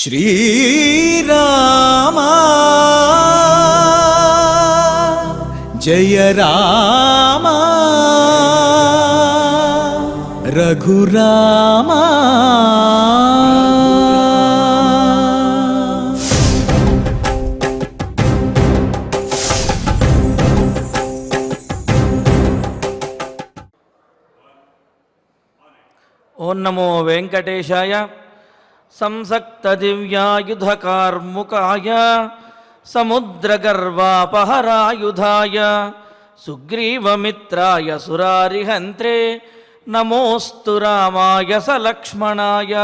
श्रीराम जय राम रघुराम। ओं नमो वेंकटेशाय संसक्त दिव्यायुधकार्मुकाय समुद्रगर्वापहरायुधाय सुग्रीवमित्राय सुरारिहन्त्रे नमोस्तु रामाय सलक्ष्मणाय।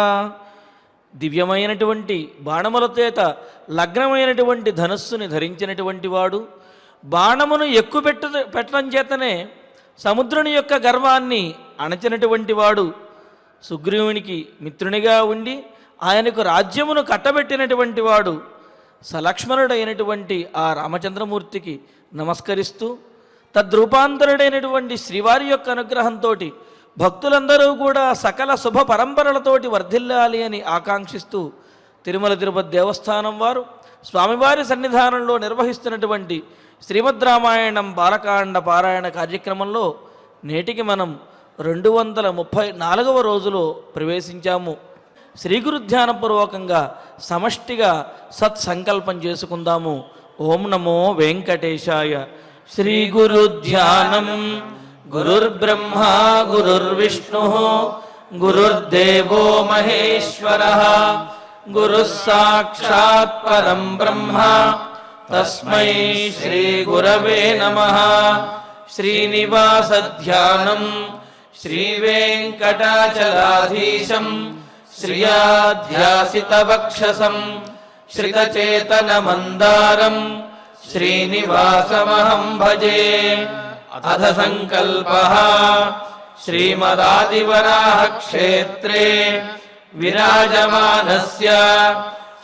దివ్యమైనటువంటి బాణముల చేత లగ్నమైనటువంటి ధనస్సుని ధరించినటువంటి వాడు, బాణమును పెట్టడం చేతనే సముద్రుని యొక్క గర్వాన్ని అణచినటువంటి వాడు, సుగ్రీవునికి మిత్రునిగా ఉండి ఆయనకు రాజ్యమును కట్టబెట్టినటువంటి వాడు, సలక్ష్మణుడైనటువంటి ఆ రామచంద్రమూర్తికి నమస్కరిస్తూ తద్రూపాంతరుడైనటువంటి శ్రీవారి యొక్క అనుగ్రహంతో భక్తులందరూ కూడా సకల శుభ పరంపరలతోటి వర్ధిల్లాలి అని ఆకాంక్షిస్తూ తిరుమల తిరుపతి దేవస్థానం వారు స్వామివారి సన్నిధానంలో నిర్వహిస్తున్నటువంటి శ్రీమద్ రామాయణం బాలకాండ పారాయణ కార్యక్రమంలో నేటికి మనం 234వ రోజులో ప్రవేశించాము. శ్రీ గురుధ్యానపూర్వకంగా సమష్టిగా సత్సంకల్పం చేసుకుందాము. ఓం నమో వెంకటేశాయ. శ్రీ గురుధ్యానం. గురుర్బ్రహ్మా గురుర్విష్ణు గురుర్దేవో మహేశ్వరః గురుః సాక్షాత్ పరం బ్రహ్మ తస్మై శ్రీ గురవే నమః. శ్రీనివాస ధ్యానం శ్రీవేంకటాచలాధీశం శ్రియాధ్యాసితవక్షసం శ్రితచేతనమందారం శ్రీనివాసమహం భజే. అథ సంకల్పః శ్రీమదాదివరాహక్షేత్రే విరాజమానస్య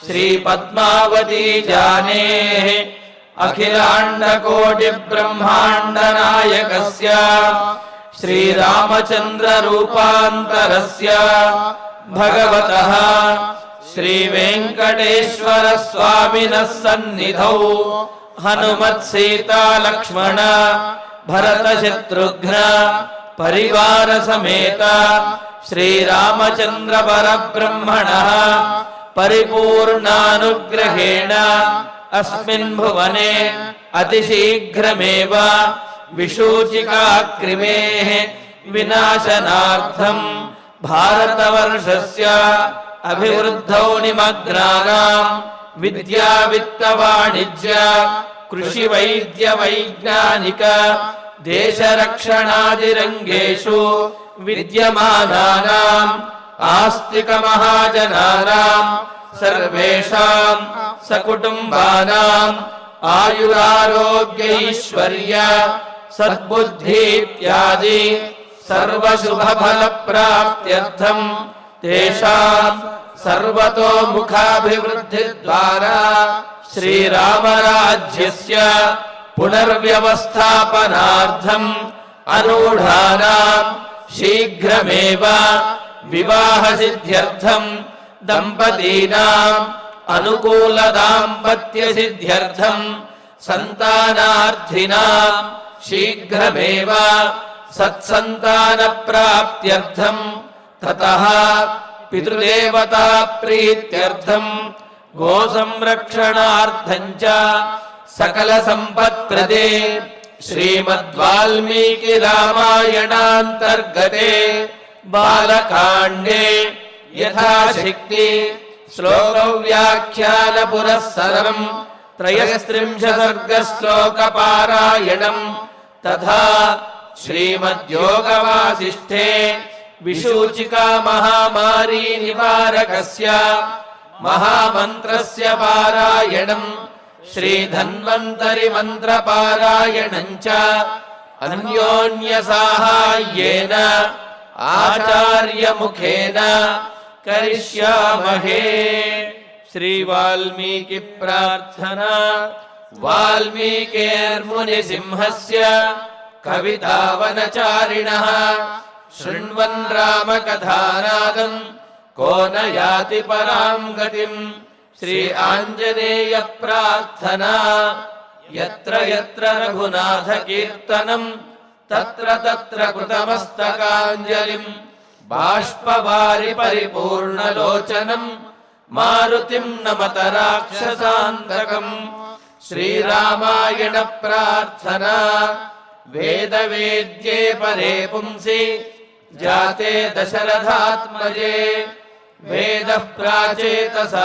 శ్రీపద్మావతీ జానేః అఖిలాండకోటిబ్రహ్మాండనాయకస్య శ్రీరామచంద్రరూపాంతరస్య భగవతః శ్రీవేంకటేశ్వరస్వామినः సన్నిధౌ హనుమత్సీతాలక్ష్మణ భరతశత్రుఘ్న పరివార సమేత శ్రీరామచంద్ర పరబ్రహ్మణః పరిపూర్ణానుగ్రహేణ అస్మిన్ భువనే అతిశీఘ్రమేవ విశూచికాక్రిమేః వినాశనార్థం భారతవర్షస్య అభివృద్ధౌ నిమగ్నానాం విద్యా విత్త వాణిజ్య కృషి వైద్య వైజ్ఞానిక దేశరక్షణాదిరంగేషు విద్యమానానాం ఆస్తిక మహాజనానాం సర్వేషాం సకుటుంబానాం ఆయురారోగ్యైశ్వర్య సద్బుద్ధీత్యాది సర్వశుభఫల ప్రాప్త్యర్థం తేషాం సర్వతోముఖాభివృద్ధి ద్వారా శ్రీరామరాజ్యస్య పునర్వ్యవస్థాపనార్థం అనూఢానాం శీఘ్రమేవ వివాహ సిద్ధ్యర్థం దంపతీనాం అనుకూల దాంపత్య సిద్ధ్యర్థం సంతానార్థినాం శీఘ్రమేవ సత్సంతాన ప్రాప్త్యర్థం తతః పితృదేవతా ప్రీత్యర్థం గోసంరక్షణార్థం చ సకల సంపత్ప్రదే శ్రీమద్వాల్మీకి రామాయణాంతర్గతే బాలకాండే యథాశక్తి శ్లోక వ్యాఖ్యాన పురస్సరం త్రయస్త్రింశత్ సర్గ శ్లోక పారాయణం తథా శ్రీమద్యోగవాసిష్ఠే విశూచికా మహామారీ నివారకస్య మహామంత్రస్య పారాయణం శ్రీధన్వంతరి మంత్ర పారాయణం చ అన్యోన్య సాహాయ్యేన ఆచార్య ముఖేన కరిష్యామహే. శ్రీ వాల్మీకి ప్రార్థనా. వాల్మీకేర్ముని సింహస్య కవితావనచారిణః శృణ్వన్ రామకథానాదం को न याति परां गतिम् श्री आञ्जनेय प्रार्थना यत्र यत्र रघुनाथ कीर्तनम् तत्र तत्र कृतमस्तकाञ्जलिम् बाष्पवारि परिपूर्णलोचनम् मारुतिम् नमत राक्षसान्तकम् श्रीरामायण प्रार्थना वेद वेद्ये परे पुंसि जाते दशरथात्मजे वेदः प्राचेतसादासीत्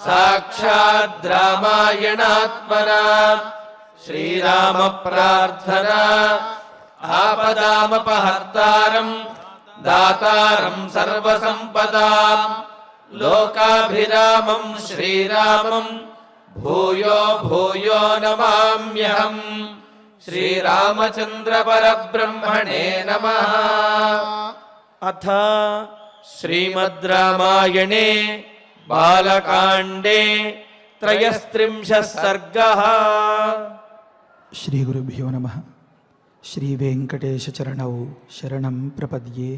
साक्षात् रामायणात्मना श्रीराम प्रार्थना आपदामपहर्तारम् दातारम् सर्वसम्पदाम् लोकाभिरामम् श्रीरामम् भूयो भूयो नमाम्यहम् श्रीरामचन्द्र परब्रह्मणे नमः। अथ श्रीमद् रामायणे बालकाण्डे 33 सर्गः। శ్రీ గురుభ్యో నమః. శ్రీ వెంకటేశ చరణౌ శరణం ప్రపద్యే.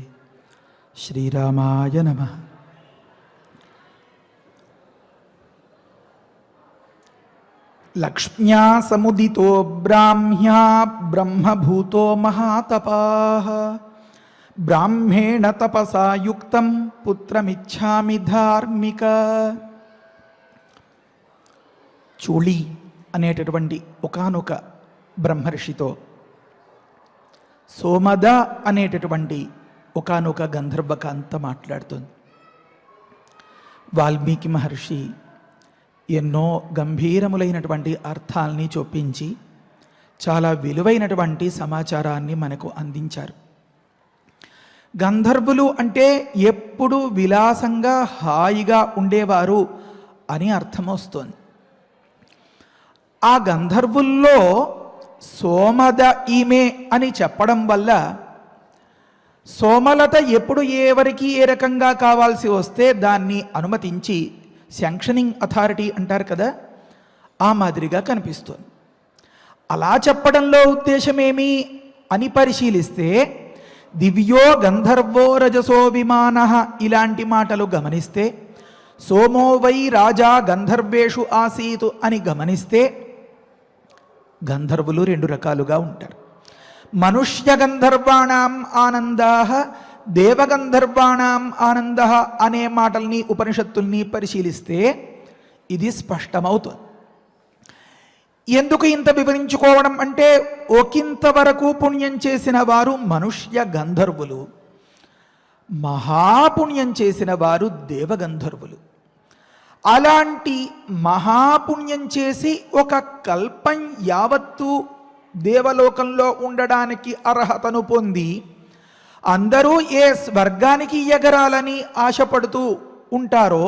శ్రీరామాయ నమః. లక్ష్మ్యా సముదితో బ్రాహ్మ్యా బ్రహ్మభూతో మహాతపాః బ్రాహ్మేణ తపసా యుక్తం పుత్రమిచ్ఛామి ధార్మిక. చూళి అనేటటువంటి ఒకానొక బ్రహ్మర్షితో సోమద అనేటటువంటి ఒకానొక గంధర్వకాంత మాట్లాడుతుంది. వాల్మీకి మహర్షి ఎన్నో గంభీరములైనటువంటి అర్థాల్ని చొప్పించి చాలా విలువైనటువంటి సమాచారాన్ని మనకు అందించారు. గంధర్వులు అంటే ఎప్పుడు విలాసంగా హాయిగా ఉండేవారు అని అర్థం వస్తుంది. ఆ గంధర్వుల్లో సోమద ఈమె అని చెప్పడం వల్ల సోమలత ఎప్పుడు ఎవరికి ఏ రకంగా కావాల్సి వస్తే దాన్ని అనుమతించి శాంక్షనింగ్ అథారిటీ అంటారు కదా, ఆ మాదిరిగా కనిపిస్తుంది. అలా చెప్పడంలో ఉద్దేశమేమి అని పరిశీలిస్తే దివ్యో గంధర్వో రజసో విమానః ఇలాంటి మాటలు గమనిస్తే, సోమో వై రాజా గంధర్వేషు ఆసీతు అని గమనిస్తే గంధర్వులు 2 రకాలుగా ఉంటారు. మనుష్య గంధర్వాణాం ఆనందాః దేవగంధర్వాణాం ఆనందః అనే మాటల్ని ఉపనిషత్తుల్ని పరిశీలిస్తే ఇది స్పష్టమవుతుంది. ఎందుకు ఇంత వివరించుకోవడం అంటే ఒకంత వరకు పుణ్యం చేసిన వారు మనుష్య గంధర్వులు, మహాపుణ్యం చేసిన వారు దేవగంధర్వులు. అలాంటి మహాపుణ్యం చేసి ఒక కల్పం యావత్తు దేవలోకంలో ఉండడానికి అర్హతను పొంది అందరూ ఏ స్వర్గానికి ఎగరాలని ఆశపడుతూ ఉంటారో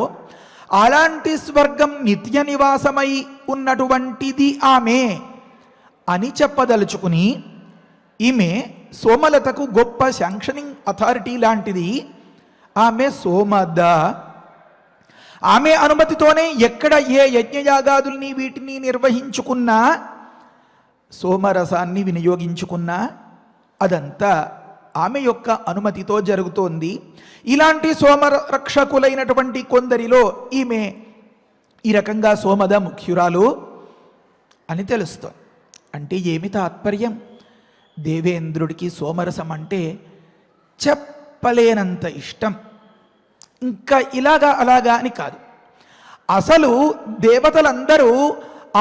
అలాంటి స్వర్గం నిత్య నివాసమై ఉన్నటువంటిది ఆమె అని చెప్పదలుచుకుని, ఈమె సోమలతకు గొప్ప శాంక్షనింగ్ అథారిటీ లాంటిది. ఆమె సోమద. ఆమె అనుమతితోనే ఎక్కడ ఏ యజ్ఞయాగాదుల్ని వీటిని నిర్వహించుకున్నా, సోమరసాన్ని వినియోగించుకున్నా అదంతా ఆమె యొక్క అనుమతితో జరుగుతోంది. ఇలాంటి సోమరక్షకులైనటువంటి కొందరిలో ఈమె ఈ రకంగా సోమద ముఖ్యురాలు అని తెలుస్తోంది. అంటే ఏమి తాత్పర్యం? దేవేంద్రుడికి సోమరసం అంటే చెప్పలేనంత ఇష్టం. ఇంకా ఇలాగా అలాగా అని కాదు, అసలు దేవతలందరూ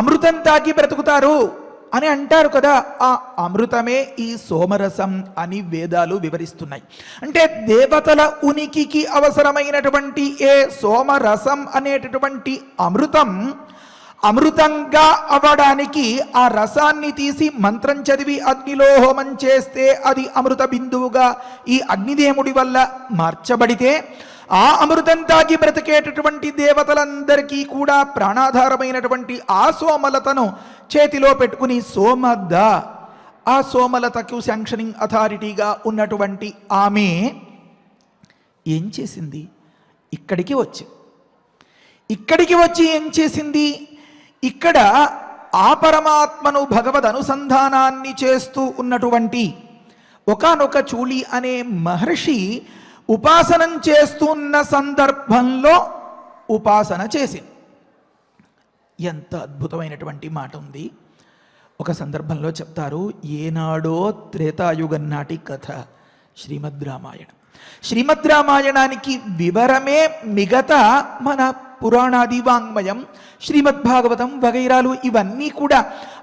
అమృతం తాకి బ్రతుకుతారు అని అంటారు కదా, ఆ అమృతమే ఈ సోమరసం అని వేదాలు వివరిస్తున్నాయి. అంటే దేవతల ఉనికికి అవసరమైనటువంటి ఏ సోమరసం అనేటటువంటి అమృతం అమృతంగా అవ్వడానికి ఆ రసాన్ని తీసి మంత్రం చదివి అగ్నిలో హోమం చేస్తే అది అమృత బిందువుగా ఈ అగ్నిదేవుడి వల్ల మార్చబడితే ఆ అమృతం తాగి బ్రతికేటటువంటి దేవతలందరికీ కూడా ప్రాణాధారమైనటువంటి ఆ సోమలతను చేతిలో పెట్టుకుని సోమద, ఆ సోమలతకు శాంక్షనింగ్ అథారిటీగా ఉన్నటువంటి ఆమె ఏం చేసింది? ఇక్కడికి వచ్చి ఏం చేసింది? ఇక్కడ ఆ పరమాత్మను భగవద్ అనుసంధానాన్ని చేస్తూ ఉన్నటువంటి ఒకానొక చూళి అనే మహర్షి ఉపాసనం చేస్తున్న సందర్భంలో ఉపాసన చేసింది. ఎంత అద్భుతమైనటువంటి మాట ఉంది. ఒక సందర్భంలో చెప్తారు, ఏనాడో త్రేతాయుగం నాటి కథ శ్రీమద్ రామాయణం. శ్రీమద్ రామాయణానికి వివరమే మిగతా మన పురాణాది వాంగ్మయం, శ్రీమద్ భాగవతం వగైరాలు ఇవన్నీ కూడా.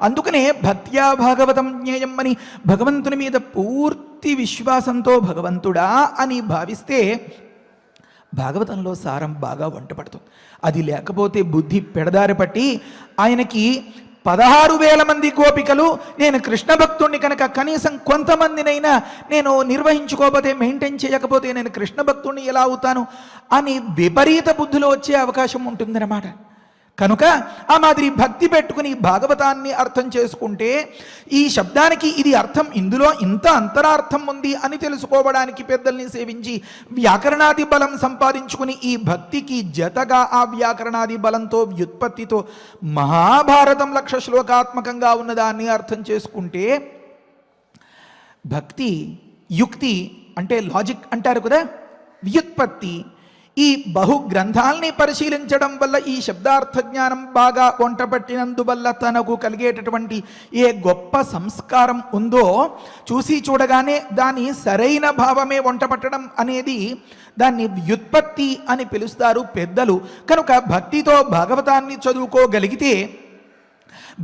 అందుకనే భక్త్యా భాగవతం జ్ఞేయం అని భగవంతుని మీద పూర్తి విశ్వాసంతో భగవంతుడా అని భావిస్తే భాగవతంలో సారం బాగా వంటపడుతుంది. అది లేకపోతే బుద్ధి పెడదారి పట్టి ఆయనకి 16,000 మంది గోపికలు, నేను కృష్ణ భక్తుడిని కనుక కనీసం కొంతమందినైనా నేను నిర్వహించుకోకపోతే, మెయింటైన్ చేయకపోతే నేను కృష్ణ భక్తుడిని ఎలా అవుతాను అని విపరీత బుద్ధిలో వచ్చే అవకాశం ఉంటుందన్నమాట. కనుక ఆ మాదిరి భక్తి పెట్టుకుని భాగవతాన్ని అర్థం చేసుకుంటే ఈ శబ్దానికి ఇది అర్థం, ఇందులో ఇంత అంతరార్థం ఉంది అని తెలుసుకోవడానికి పెద్దల్ని సేవించి వ్యాకరణాది బలం సంపాదించుకుని ఈ భక్తికి జతగా ఆ వ్యాకరణాది బలంతో వ్యుత్పత్తితో మహాభారతం 1,00,000 శ్లోకాత్మకంగా ఉన్నదాన్ని అర్థం చేసుకుంటే భక్తి యుక్తి అంటే లాజిక్ అంటారు కదా, వ్యుత్పత్తి, ఈ బహు గ్రంథాల్ని పరిశీలించడం వల్ల ఈ శబ్దార్థ జ్ఞానం బాగా వంటపట్టినందువల్ల తనకు కలిగేటటువంటి ఏ గొప్ప సంస్కారం ఉందో చూసి చూడగానే దాని సరైన భావమే వంటపట్టడం అనేది దాన్ని వ్యుత్పత్తి అని పిలుస్తారు పెద్దలు. కనుక భక్తితో భాగవతాన్ని చదువుకోగలిగితే,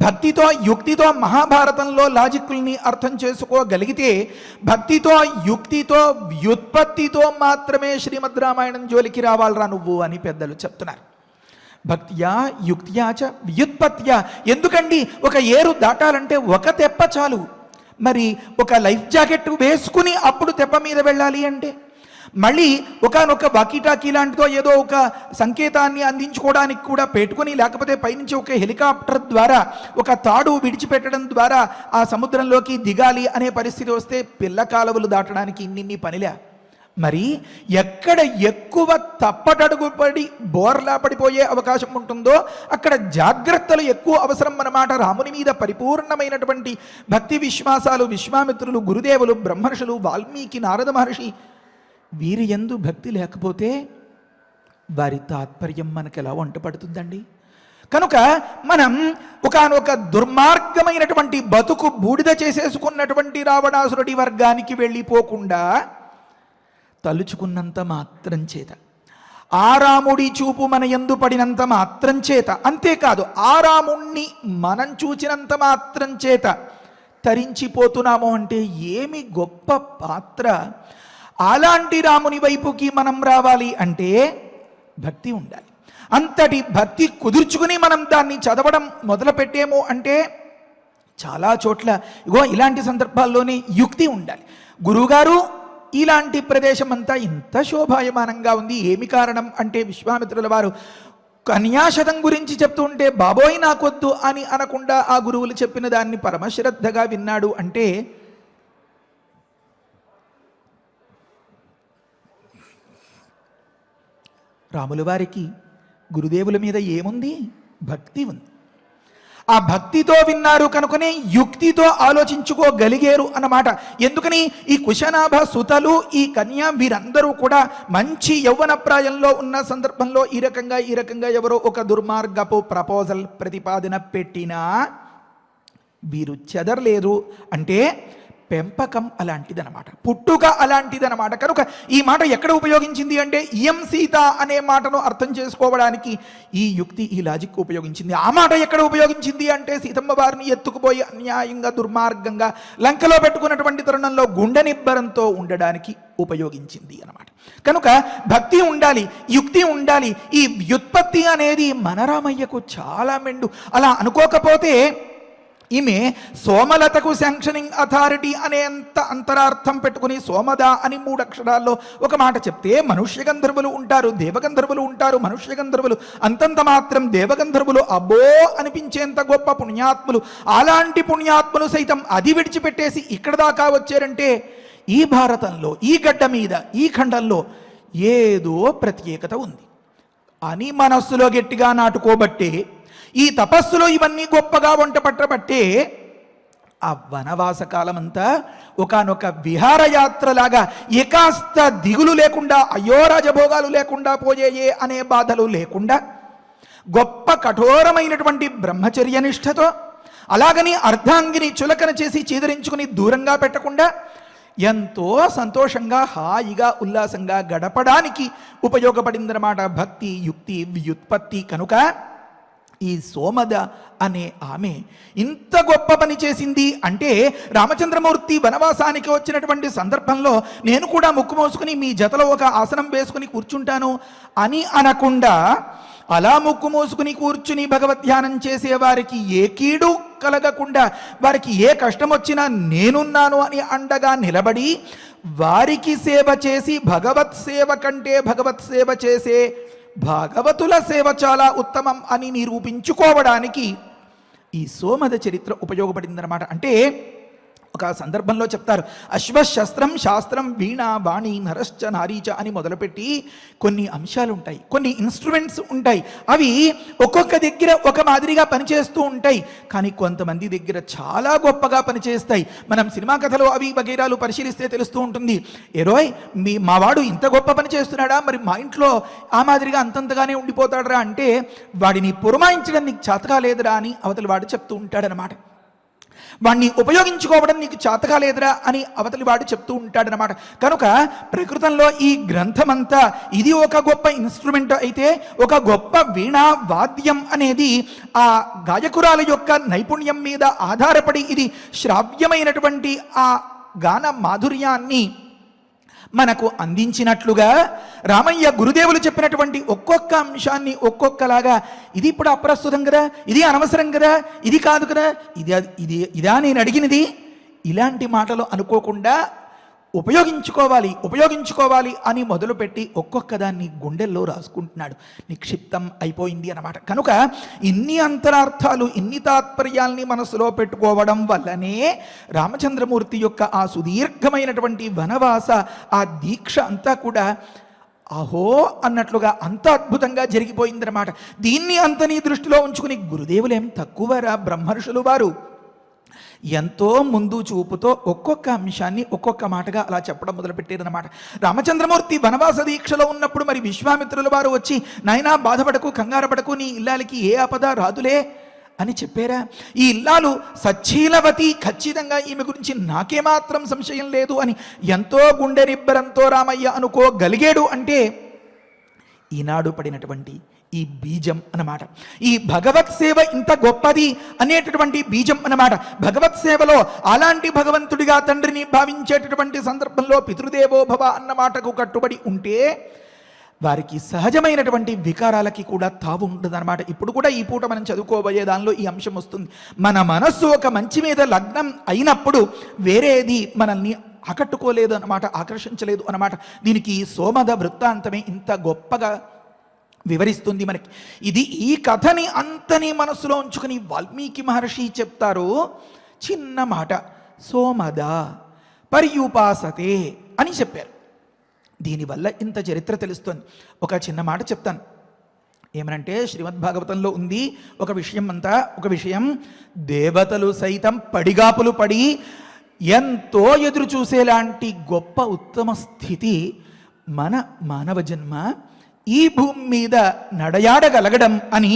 భక్తితో యుక్తితో మహాభారతంలో లాజిక్ల్ని అర్థం చేసుకోగలిగితే, భక్తితో యుక్తితో వ్యుత్పత్తితో మాత్రమే శ్రీమద్ రామాయణం జోలికి రావాలరా నువ్వు అని పెద్దలు చెప్తున్నారు. భక్త్యా యుక్త్యా చ వ్యుత్పత్త్యా. ఎందుకండి ఒక ఏరు దాటాలంటే ఒక తెప్ప చాలు, మరి ఒక లైఫ్ జాకెట్ వేసుకుని అప్పుడు తెప్ప మీద వెళ్ళాలి అంటే మళ్ళీ ఒకనొక వాకీటాకీ లాంటిదో ఏదో ఒక సంకేతాన్ని అందించుకోవడానికి కూడా పెట్టుకుని, లేకపోతే పైనుంచి ఒక హెలికాప్టర్ ద్వారా ఒక తాడు విడిచిపెట్టడం ద్వారా ఆ సముద్రంలోకి దిగాలి అనే పరిస్థితి వస్తే పిల్ల కాలువలు దాటడానికి ఇన్ని పనిలే. మరి ఎక్కడ ఎక్కువ తప్పటడుగు పడి బోర్లా పడిపోయే అవకాశం ఉంటుందో అక్కడ జాగ్రత్తలు ఎక్కువ అవసరం అన్నమాట. రాముని మీద పరిపూర్ణమైనటువంటి భక్తి విశ్వాసాలు విశ్వామిత్రులు, గురుదేవులు, బ్రహ్మర్షులు, వాల్మీకి, నారద మహర్షి, వీరి యందు భక్తి లేకపోతే వారి తాత్పర్యం మనకు ఎలా వంటపడుతుందండి. కనుక మనం ఒకానొక దుర్మార్గమైనటువంటి బతుకు బూడిద చేసేసుకున్నటువంటి రావణాసురుడి వర్గానికి వెళ్ళిపోకుండా తలుచుకున్నంత మాత్రం చేత, ఆ రాముడి చూపు మన యందు పడినంత మాత్రం చేత, అంతేకాదు ఆ రాముణ్ణి మనం చూచినంత మాత్రం చేత తరించిపోతున్నాము అంటే ఏమి గొప్ప పాత్ర. అలాంటి రాముని వైపుకి మనం రావాలి అంటే భక్తి ఉండాలి. అంతటి భక్తి కుదుర్చుకుని మనం దాన్ని చదవడం మొదలు పెట్టేమో అంటే చాలా చోట్ల ఇగో ఇలాంటి సందర్భాల్లోనే యుక్తి ఉండాలి. గురువుగారు ఇలాంటి ప్రదేశం అంతా ఇంత శోభాయమానంగా ఉంది, ఏమి కారణం అంటే విశ్వామిత్రుల వారు కన్యాశతం గురించి చెప్తూ ఉంటే బాబోయ్ నాకొద్దు అని అనకుండా ఆ గురువులు చెప్పిన దాన్ని పరమశ్రద్ధగా విన్నాడు అంటే రాముల వారికి గురుదేవుల మీద ఏముంది? భక్తి ఉంది. ఆ భక్తితో విన్నారు కనుకనే యుక్తితో ఆలోచించుకోగలిగారు అన్నమాట. ఎందుకని ఈ కుశనాభ సుతలు, ఈ కన్య వీరందరూ కూడా మంచి యవ్వన ప్రాయంలో ఉన్న సందర్భంలో ఈ రకంగా ఎవరో ఒక దుర్మార్గపు ప్రపోజల్ ప్రతిపాదన పెట్టినా వీరు చెదరలేరు అంటే పెంపకం అలాంటిదనమాట, పుట్టుక అలాంటిదనమాట. కనుక ఈ మాట ఎక్కడ ఉపయోగించింది అంటే ఇయం సీత అనే మాటను అర్థం చేసుకోవడానికి ఈ యుక్తి, ఈ లాజిక్ ఉపయోగించింది. ఆ మాట ఎక్కడ ఉపయోగించింది అంటే సీతమ్మ వారిని ఎత్తుకుపోయి అన్యాయంగా దుర్మార్గంగా లంకలో పెట్టుకున్నటువంటి తరుణంలో గుండె నిబ్బరంతో ఉండడానికి ఉపయోగించింది అన్నమాట. కనుక భక్తి ఉండాలి, యుక్తి ఉండాలి. ఈ వ్యుత్పత్తి అనేది మన రామయ్యకు చాలా మెండు. అలా అనుకోకపోతే ఈమె సోమలతకు శాంక్షనింగ్ అథారిటీ అనేంత అంతరార్థం పెట్టుకుని సోమద అని 3 అక్షరాల్లో ఒక మాట చెప్తే మనుష్య గంధర్వులు ఉంటారు, దేవగంధర్వులు ఉంటారు. మనుష్య గంధర్వులు అంతంత మాత్రం, దేవగంధర్వులు అబ్బో అనిపించేంత గొప్ప పుణ్యాత్ములు. అలాంటి పుణ్యాత్ములు సైతం అది విడిచిపెట్టేసి ఇక్కడ దాకా వచ్చారంటే ఈ భారతంలో, ఈ గడ్డ మీద, ఈ ఖండంలో ఏదో ప్రత్యేకత ఉంది అని మనస్సులో గట్టిగా నాటుకోబట్టే, ఈ తపస్సులో ఇవన్నీ గొప్పగా వంట పట్టబట్టే ఆ వనవాస కాలమంతా ఒకానొక విహారయాత్రలాగా ఏకాస్త దిగులు లేకుండా, అయ్యో రాజభోగాలు లేకుండా పోయేయే అనే బాధలు లేకుండా, గొప్ప కఠోరమైనటువంటి బ్రహ్మచర్య నిష్ఠతో, అలాగని అర్ధాంగిని చులకన చేసి చీదరించుకుని దూరంగా పెట్టకుండా ఎంతో సంతోషంగా హాయిగా ఉల్లాసంగా గడపడానికి ఉపయోగపడిందన్నమాట భక్తి యుక్తి వ్యుత్పత్తి. కనుక ఈ సోమద అనే ఆమె ఇంత గొప్ప పని చేసింది అంటే, రామచంద్రమూర్తి వనవాసానికి వచ్చినటువంటి సందర్భంలో నేను కూడా ముక్కు మోసుకుని మీ జతలో ఒక ఆసనం వేసుకుని కూర్చుంటాను అని అనకుండా, అలా ముక్కు మోసుకుని కూర్చుని భగవద్ధ్యానం చేసే వారికి ఏ కీడు కలగకుండా, వారికి ఏ కష్టం వచ్చినా నేనున్నాను అని అండగా నిలబడి వారికి సేవ చేసి, భగవత్ సేవ కంటే భగవత్ సేవ చేసే భాగవతుల సేవ చాలా ఉత్తమం అని నిరూపించుకోవడానికి ఈ సోమద చరిత్ర ఉపయోగపడిందన్నమాట. అంటే ఒక సందర్భంలో చెప్తారు, అశ్వశస్త్రం శాస్త్రం వీణ వాణి నరశ్చ నారీచ అని మొదలుపెట్టి కొన్ని అంశాలు ఉంటాయి, కొన్ని ఇన్స్ట్రుమెంట్స్ ఉంటాయి. అవి ఒక్కొక్క దగ్గర ఒక మాదిరిగా పనిచేస్తూ ఉంటాయి, కానీ కొంతమంది దగ్గర చాలా గొప్పగా పనిచేస్తాయి. మనం సినిమా కథలు అవి వగైరాలు పరిశీలిస్తే తెలుస్తూ ఉంటుంది. ఏరోయ్ మావాడు ఇంత గొప్ప పని చేస్తున్నాడా, మరి మా ఇంట్లో ఆ మాదిరిగా అంతంతగానే ఉండిపోతాడరా అంటే, వాడిని పురమాయించడం నీకు చేతగా లేదురా అని అవతలి వాడు చెప్తూ ఉంటాడనమాట. వాణ్ణి ఉపయోగించుకోవడం నీకు చేతగా లేదురా అని అవతలి వాడు చెప్తూ ఉంటాడనమాట. కనుక ప్రకృతంలో ఈ గ్రంథమంతా ఇది ఒక గొప్ప ఇన్స్ట్రుమెంట్ అయితే, ఒక గొప్ప వీణా వాద్యం అనేది ఆ గాయకురాల యొక్క నైపుణ్యం మీద ఆధారపడి ఇది శ్రావ్యమైనటువంటి ఆ గాన మాధుర్యాన్ని మనకు అందించినట్లుగా, రామయ్య గురుదేవులు చెప్పినటువంటి ఒక్కొక్క అంశాన్ని ఒక్కొక్కలాగా, ఇది ఇప్పుడు అప్రస్తుతం కదా, ఇది అనవసరం కదా, ఇది కాదు కదా, ఇదా నేను అడిగినది, ఇలాంటి మాటలు అనుకోకుండా ఉపయోగించుకోవాలి అని మొదలుపెట్టి ఒక్కొక్క దాన్ని గుండెల్లో రాసుకుంటున్నాడు. నిక్షిప్తం అయిపోయింది అన్నమాట. కనుక ఇన్ని అంతరార్థాలు, ఇన్ని తాత్పర్యాల్ని మనసులో పెట్టుకోవడం వల్లనే రామచంద్రమూర్తి యొక్క ఆ సుదీర్ఘమైనటువంటి వనవాస ఆ దీక్ష అంతా కూడా అహో అన్నట్లుగా అంత అద్భుతంగా జరిగిపోయిందన్నమాట. దీన్ని అంతని దృష్టిలో ఉంచుకుని గురుదేవులేం తక్కువరా, బ్రహ్మర్షులు వారు ఎంతో ముందు చూపుతో ఒక్కొక్క అంశాన్ని ఒక్కొక్క మాటగా అలా చెప్పడం మొదలుపెట్టారన్నమాట. రామచంద్రమూర్తి వనవాస దీక్షలో ఉన్నప్పుడు మరి విశ్వామిత్రుల వారు వచ్చి, నాయనా బాధపడకు, కంగారపడకు, నీ ఇల్లాలికి ఏ ఆపద రాదులే అని చెప్పారా? ఈ ఇల్లాలు సచ్చీలవతి, ఖచ్చితంగా ఈమె గురించి నాకేమాత్రం సంశయం లేదు అని ఎంతో గుండె నిబ్బరంతో రామయ్య అనుకోగలిగాడు అంటే ఈనాడు పడినటువంటి ఈ బీజం అన్నమాట. ఈ భగవత్ సేవ ఇంత గొప్పది అనేటటువంటి బీజం అన్నమాట. భగవత్ సేవలో అలాంటి భగవంతుడిగా తండ్రిని భావించేటటువంటి సందర్భంలో పితృదేవో భవ అన్న మాటకు కట్టుబడి ఉంటే వారికి సహజమైనటువంటి వికారాలకి కూడా తావు ఉంటుందన్నమాట. ఇప్పుడు కూడా ఈ పూట మనం చదువుకోబోయే దానిలో ఈ అంశం వస్తుంది. మన మనస్సు ఒక మంచి మీద లగ్నం అయినప్పుడు వేరేది మనల్ని ఆకట్టుకోలేదు అన్నమాట, ఆకర్షించలేదు అన్నమాట. దీనికి సోమద వృత్తాంతమే ఇంత గొప్పగా వివరిస్తుంది మనకి. ఈ కథని అంతని మనసులో ఉంచుకుని వాల్మీకి మహర్షి చెప్తారు, చిన్న మాట, సోమద పర్యుపాసతే అని చెప్పారు. దీనివల్ల ఇంత చరిత్ర తెలుస్తుంది. ఒక చిన్న మాట చెప్తాను. ఏమనంటే శ్రీమద్భాగవతంలో ఉంది ఒక విషయం, దేవతలు సైతం పడిగాపులు పడి ఎంతో ఎదురు చూసేలాంటి గొప్ప ఉత్తమ స్థితి మన మానవ జన్మ ఈ భూమి మీద నడయాడగలగడం అని.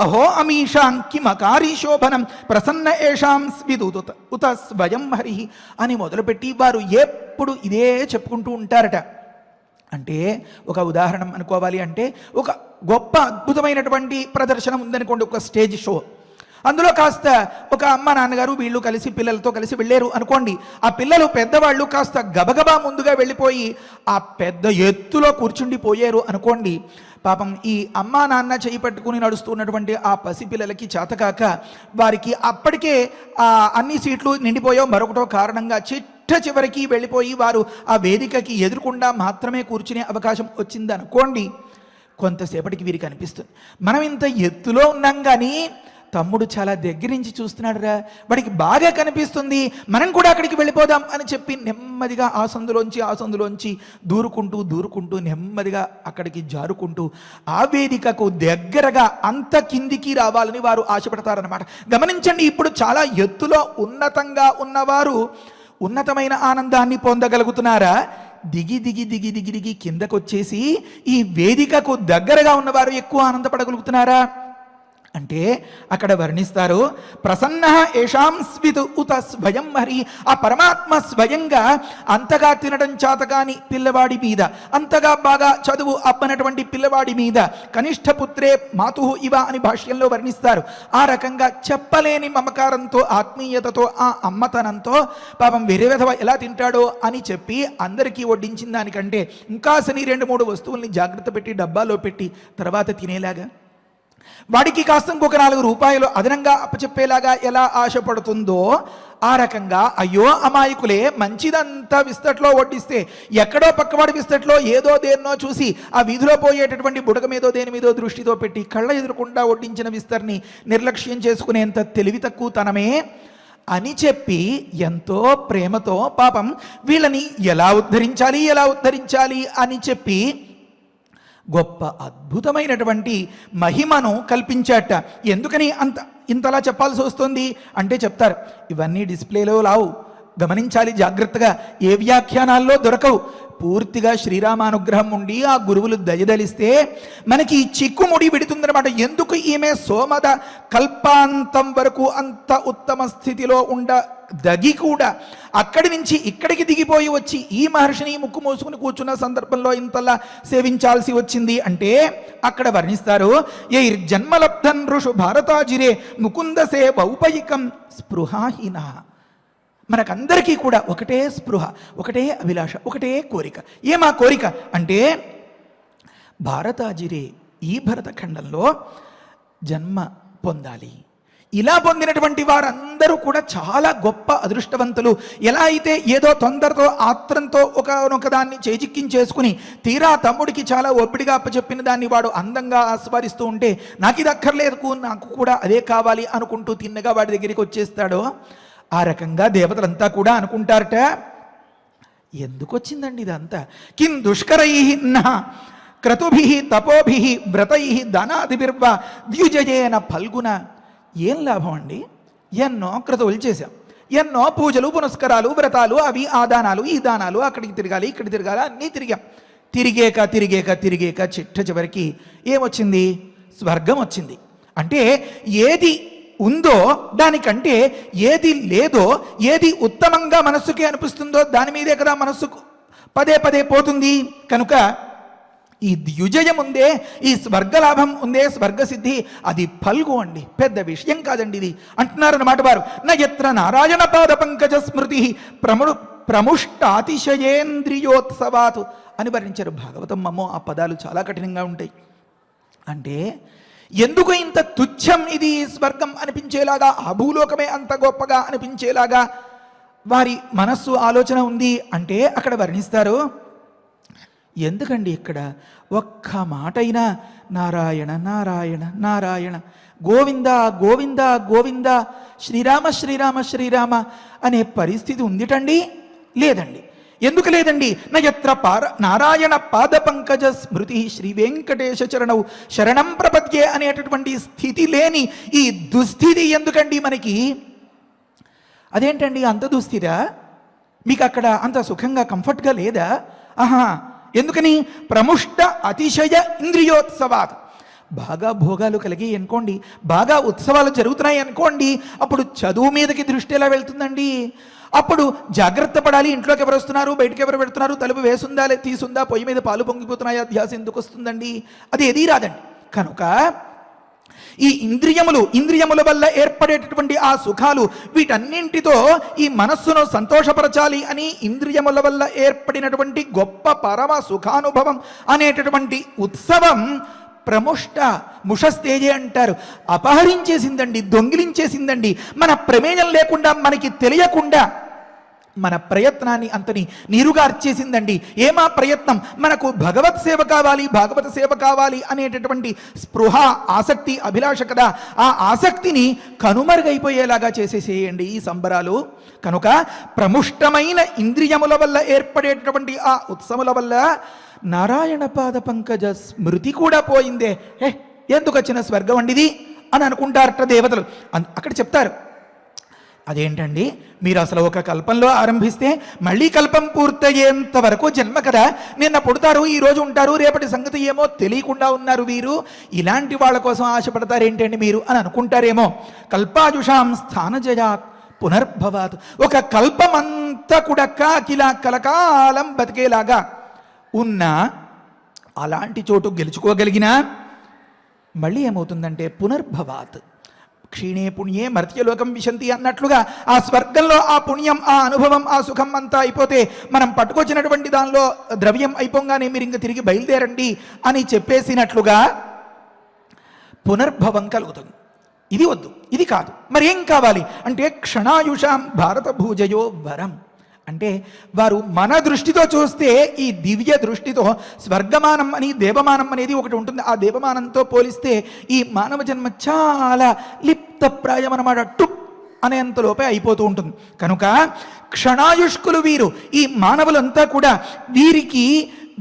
అహో అమీషాంకి మకారీ శోభనం ప్రసన్న ఏషాం స్విదుత ఉత స్వయం హరి అని మొదలుపెట్టి వారు ఎప్పుడు ఇదే చెప్పుకుంటూ ఉంటారట. అంటే ఒక ఉదాహరణ అనుకోవాలి అంటే, ఒక గొప్ప అద్భుతమైనటువంటి ప్రదర్శనం ఉందనుకోండి, ఒక స్టేజ్ షో. అందులో కాస్త ఒక అమ్మ నాన్నగారు వీళ్ళు కలిసి పిల్లలతో కలిసి వెళ్ళారు అనుకోండి. ఆ పిల్లలు పెద్దవాళ్ళు కాస్త గబగబా ముందుగా వెళ్ళిపోయి ఆ పెద్ద ఎత్తులో కూర్చుండిపోయారు అనుకోండి. పాపం ఈ అమ్మా నాన్న చేయి పట్టుకుని నడుస్తున్నటువంటి ఆ పసిపిల్లలకి చేతకాక వారికి అప్పటికే అన్ని సీట్లు నిండిపోయావు, మరొకటో కారణంగా చివరికి వెళ్ళిపోయి వారు ఆ వేదికకి ఎదురుకుండా మాత్రమే కూర్చునే అవకాశం వచ్చింది అనుకోండి. కొంతసేపటికి వీరికి అనిపిస్తుంది, మనం ఇంత ఎత్తులో ఉన్నాం కానీ తమ్ముడు చాలా దగ్గర నుంచి చూస్తున్నాడు రా, వాడికి బాగా కనిపిస్తుంది, మనం కూడా అక్కడికి వెళ్ళిపోదాం అని చెప్పి నెమ్మదిగా ఆ సందులోంచి దూరుకుంటూ నెమ్మదిగా అక్కడికి జారుకుంటూ ఆ వేదికకు దగ్గరగా అంత కిందికి రావాలని వారు ఆశపడతారన్నమాట. గమనించండి, ఇప్పుడు చాలా ఎత్తులో ఉన్నతంగా ఉన్నవారు ఉన్నతమైన ఆనందాన్ని పొందగలుగుతున్నారా? దిగి కిందకొచ్చేసి ఈ వేదికకు దగ్గరగా ఉన్నవారు ఎక్కువ ఆనందపడగలుగుతున్నారా అంటే అక్కడ వర్ణిస్తారు. ప్రసన్న ఏషాం స్విత్ ఉత స్వయం హరి. ఆ పరమాత్మ స్వయంగా అంతగా తినడం చేతగాని పిల్లవాడి మీద, అంతగా బాగా చదువు అప్పనటువంటి పిల్లవాడి మీద కనిష్ట పుత్రే మాతు ఇవ అని భాష్యంలో వర్ణిస్తారు. ఆ రకంగా చెప్పలేని మమకారంతో, ఆత్మీయతతో, ఆ అమ్మతనంతో పాపం వేరే విధవ ఎలా తింటాడో అని చెప్పి అందరికీ వడ్డించిన దానికంటే ఇంకా 2-3 వస్తువుల్ని జాగ్రత్త పెట్టి డబ్బాలో పెట్టి తర్వాత తినేలాగా, వాడికి కాస్త ఇంకొక 4 రూపాయలు అదనంగా అప్పచెప్పేలాగా ఎలా ఆశపడుతుందో ఆ రకంగా అయ్యో అమాయకులే, మంచిదంతా విస్తట్లో వడ్డిస్తే ఎక్కడో పక్కవాడి విస్తట్లో ఏదో దేన్నో చూసి ఆ వీధిలో పోయేటటువంటి బుడగ మీదో దేని మీదో దృష్టితో పెట్టి కళ్ళ ఎదురకుండా వడ్డించిన విస్తర్ని నిర్లక్ష్యం చేసుకునేంత తెలివి తక్కువ తనమే అని చెప్పి ఎంతో ప్రేమతో పాపం వీళ్ళని ఎలా ఉద్ధరించాలి అని చెప్పి గొప్ప అద్భుతమైనటువంటి మహిమను కల్పించాట. ఎందుకని ఇంతలా చెప్పాల్సి వస్తుంది అంటే చెప్తారు, ఇవన్నీ డిస్ప్లేలో లావు, గమనించాలి జాగ్రత్తగా, ఏ వ్యాఖ్యానాల్లో దొరకవు. పూర్తిగా శ్రీరామానుగ్రహం ఉండి ఆ గురువులు దయదలిస్తే మనకి చిక్కుముడి విడుతుందనమాట. ఎందుకు ఈమె సోమద కల్పాంతం వరకు అంత ఉత్తమ స్థితిలో దగి కూడా అక్కడి నుంచి ఇక్కడికి దిగిపోయి వచ్చి ఈ మహర్షిని ముక్కు మూసుకుని కూర్చున్న సందర్భంలో ఇంతలా సేవించాల్సి వచ్చింది అంటే అక్కడ వర్ణిస్తారు. ఏ జన్మలబ్ధన్ ఋషు భారతాజిరే ముకుంద సేవౌపయికం స్పృహాహీన. మనకందరికీ కూడా ఒకటే స్పృహ, ఒకటే అభిలాష, ఒకటే కోరిక. ఏమా కోరిక అంటే భారతాజిరే, ఈ భరతఖండంలో జన్మ పొందాలి. ఇలా పొందినటువంటి వారందరూ కూడా చాలా గొప్ప అదృష్టవంతులు. ఎలా అయితే ఏదో తొందరతో ఆత్రంతో ఒక దాన్ని చేజిక్కించేసుకుని తీరా తమ్ముడికి చాలా ఒప్పిడిగా అప్పచెప్పిన దాన్ని వాడు అందంగా ఆస్వాదిస్తూ ఉంటే నాకు ఇది అక్కర్లేదు, నాకు కూడా అదే కావాలి అనుకుంటూ తిన్నగా వాడి దగ్గరికి వచ్చేస్తాడో ఆ రకంగా దేవతలంతా కూడా అనుకుంటారట. ఎందుకు వచ్చిందండి ఇదంతా? కిం దుష్కరై క్రతుభి తపోభి వ్రతై ధనాదిర్వ ద్యుజయేన ఫల్గున. ఏం లాభం అండి? ఎన్నో క్రతువులు చేశాం, ఎన్నో పూజలు పునస్కారాలు వ్రతాలు, అవి ఆ దానాలు ఈ దానాలు, అక్కడికి తిరగాలి ఇక్కడికి తిరగాలి, అన్నీ తిరిగాం. తిరిగేక చివరికి ఏమొచ్చింది? స్వర్గం వచ్చింది. అంటే ఏది ఉందో దానికంటే ఏది లేదో, ఏది ఉత్తమంగా మనస్సుకి అనిపిస్తుందో దాని మీదే కదా మనస్సుకు పదే పోతుంది. కనుక ఈ ద్యుజయం ఉందే, ఈ స్వర్గలాభం ఉందే, స్వర్గసిద్ధి, అది ఫల్గు అండి, పెద్ద విషయం కాదండి ఇది అంటున్నారన్నమాట వారు. నయత్ర నారాయణ పాద పంకజ స్మృతి ప్రముష్టాతిశయేంద్రియోత్సవాత్ అని వర్ణించారు భాగవతం. అమ్మో, ఆ పదాలు చాలా కఠినంగా ఉంటాయి. అంటే ఎందుకు ఇంత తుచ్చం ఇది స్వర్గం అనిపించేలాగా, ఆ భూలోకమే అంత గొప్పగా అనిపించేలాగా వారి మనస్సు ఆలోచన ఉంది అంటే అక్కడ వర్ణిస్తారు. ఎందుకండి ఇక్కడ ఒక్క మాటైనా నారాయణ నారాయణ నారాయణ, గోవింద గోవింద గోవింద, శ్రీరామ శ్రీరామ శ్రీరామ అనే పరిస్థితి ఉందిటండి? లేదండి. ఎందుకు లేదండి? నయత్ర నారాయణ పాద పంకజ స్మృతి శ్రీ వెంకటేశ చరణౌ శరణం ప్రపద్యే అనేటటువంటి స్థితి లేని ఈ దుస్థితి ఎందుకండి మనకి? అదేంటండి అంత దుస్థిరా? మీకు అక్కడ అంత సుఖంగా కంఫర్ట్గా లేదా? ఆహా, ఎందుకని? ప్రముష్ట అతిశయ ఇంద్రియోత్సవాత్. బాగా భోగాలు కలిగి అనుకోండి, బాగా ఉత్సవాలు జరుగుతున్నాయి అనుకోండి, అప్పుడు చదువు మీదకి దృష్టి ఎలా వెళ్తుందండి? అప్పుడు జాగ్రత్త పడాలి. ఇంట్లోకి ఎవరు వస్తున్నారు, బయటకు ఎవరు పెడుతున్నారు, తలుపు వేసుందా తీసుందా, పొయ్యి మీద పాలు పొంగిపోతున్నాయా, ధ్యాస ఎందుకు వస్తుందండి? అది ఏదీ రాదండి. కనుక ఈ ఇంద్రియముల వల్ల ఏర్పడేటటువంటి ఆ సుఖాలు, వీటన్నింటితో ఈ మనస్సును సంతోషపరచాలి అని ఇంద్రియముల వల్ల ఏర్పడినటువంటి గొప్ప పరమ సుఖానుభవం అనేటటువంటి ఉత్సవం ముషస్తేజే అంటారు. అపహరించేసిందండి, దొంగిలించేసిందండి. మన ప్రమేయం లేకుండా, మనకి తెలియకుండా మన ప్రయత్నాన్ని అంతని నీరుగార్చేసిందండి. ఏమా ప్రయత్నం? మనకు భగవత్ సేవ కావాలి, భాగవత సేవ కావాలి అనేటటువంటి స్పృహ, ఆసక్తి, అభిలాష కదా. ఆ ఆసక్తిని కనుమరుగైపోయేలాగా చేసేసేయండి ఈ సంబరాలు. కనుక ప్రముష్టమైన ఇంద్రియముల వల్ల ఏర్పడేటటువంటి ఆ ఉత్సవముల వల్ల నారాయణ పాద పంకజ స్మృతి కూడా పోయిందే. ఎందుకు వచ్చిన స్వర్గం అండిది అని అనుకుంటారట దేవతలు. అక్కడ చెప్తారు, అదేంటండి, మీరు అసలు ఒక కల్పంలో ఆరంభిస్తే మళ్ళీ కల్పం పూర్తయ్యేంత వరకు జన్మ కదా. నిన్న పుడతారు, ఈరోజు ఉంటారు, రేపటి సంగతి ఏమో తెలియకుండా ఉన్నారు వీరు. ఇలాంటి వాళ్ళ కోసం ఆశపడతారేంటండి మీరు అని అనుకుంటారేమో. కల్పాయుషాం స్థానజయాత్ పునర్భవాత్. ఒక కల్పమంతా కూడా కాకిలా కలకాలం బతికేలాగా ఉన్న అలాంటి చోటు గెలుచుకోగలిగినా మళ్ళీ ఏమవుతుందంటే పునర్భవాత్. క్షీణే పుణ్యే మర్త్యలోకం విశంతి అన్నట్లుగా ఆ స్వర్గంలో ఆ పుణ్యం, ఆ అనుభవం, ఆ సుఖం అంతా అయిపోతే మనం పట్టుకొచ్చినటువంటి దానిలో ద్రవ్యం అయిపోగానే మీరు ఇంక తిరిగి బయలుదేరండి అని చెప్పేసినట్లుగా పునర్భవం కలుగుతుంది. ఇది వద్దు, ఇది కాదు, మరి ఏం కావాలి అంటే క్షణాయుషాం భారత భూజయో వరం. అంటే వారు మన దృష్టితో చూస్తే, ఈ దివ్య దృష్టితో స్వర్గమానం అని దేవమానం అనేది ఒకటి ఉంటుంది. ఆ దేవమానంతో పోలిస్తే ఈ మానవ జన్మ చాలా లిప్తప్రాయం అన్నమాట. టుప్ అనేంతలోపే అయిపోతూ ఉంటుంది. కనుక క్షణాయుష్కులు వీరు, ఈ మానవులంతా కూడా.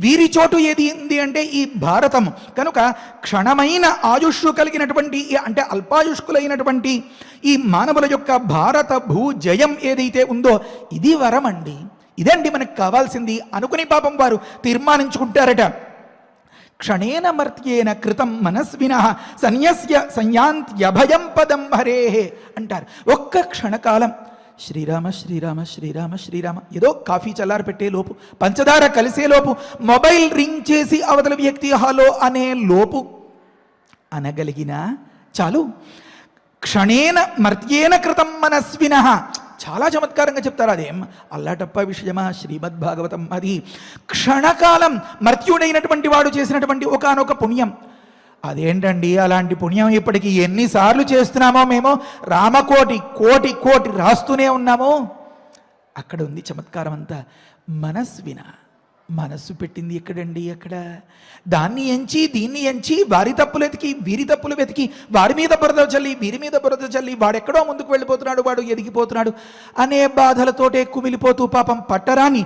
వీరి చోటు ఏది ఉంది అంటే ఈ భారతము. కనుక క్షణమైన ఆయుష్షు కలిగినటువంటి, అంటే అల్పాయుష్కులైనటువంటి ఈ మానవుల యొక్క భారత భూజయం ఏదైతే ఉందో ఇది వరం అండి, ఇదండి మనకు కావాల్సింది అనుకుని పాపం వారు తీర్మానించుకుంటారట. క్షణేన మర్త్యేన కృతం మనస్వినః సన్యస్య సంయాంత్యభయం పదం హరేహే అంటారు. ఒక్క క్షణకాలం శ్రీరామ శ్రీరామ శ్రీరామ శ్రీరామ, ఏదో కాఫీ చల్లారి పెట్టే లోపు, పంచదార కలిసే లోపు, మొబైల్ రింగ్ చేసి అవతల వ్యక్తి హలో అనే లోపు అనగలిగినా చాలు. క్షణేన మర్త్యేన కృతం మనస్వినః. చాలా చమత్కారంగా చెప్తారు. అదేం అల్లాటప్ప విషయమా? శ్రీమద్భాగవతం. అది క్షణకాలం మర్త్యుడైనటువంటి వాడు చేసినటువంటి ఒకానొక పుణ్యం. అదేంటండి, అలాంటి పుణ్యం ఇప్పటికి ఎన్నిసార్లు చేస్తున్నామో మేము, రామకోటి కోటి కోటి రాస్తూనే ఉన్నామో. అక్కడ ఉంది చమత్కారం అంతా. మనస్విన, మనస్సు పెట్టింది ఎక్కడండి? అక్కడ దాన్ని ఎంచి దీన్ని ఎంచి, వారి తప్పులు వెతికి వీరి తప్పులు వెతికి, వారి మీద బురద చల్లి వీరి మీద బురద చల్లి, వాడెక్కడో ముందుకు వెళ్ళిపోతున్నాడు, వాడు ఎదిగిపోతున్నాడు అనే బాధలతోటే కుమిలిపోతూ పాపం పట్టరాని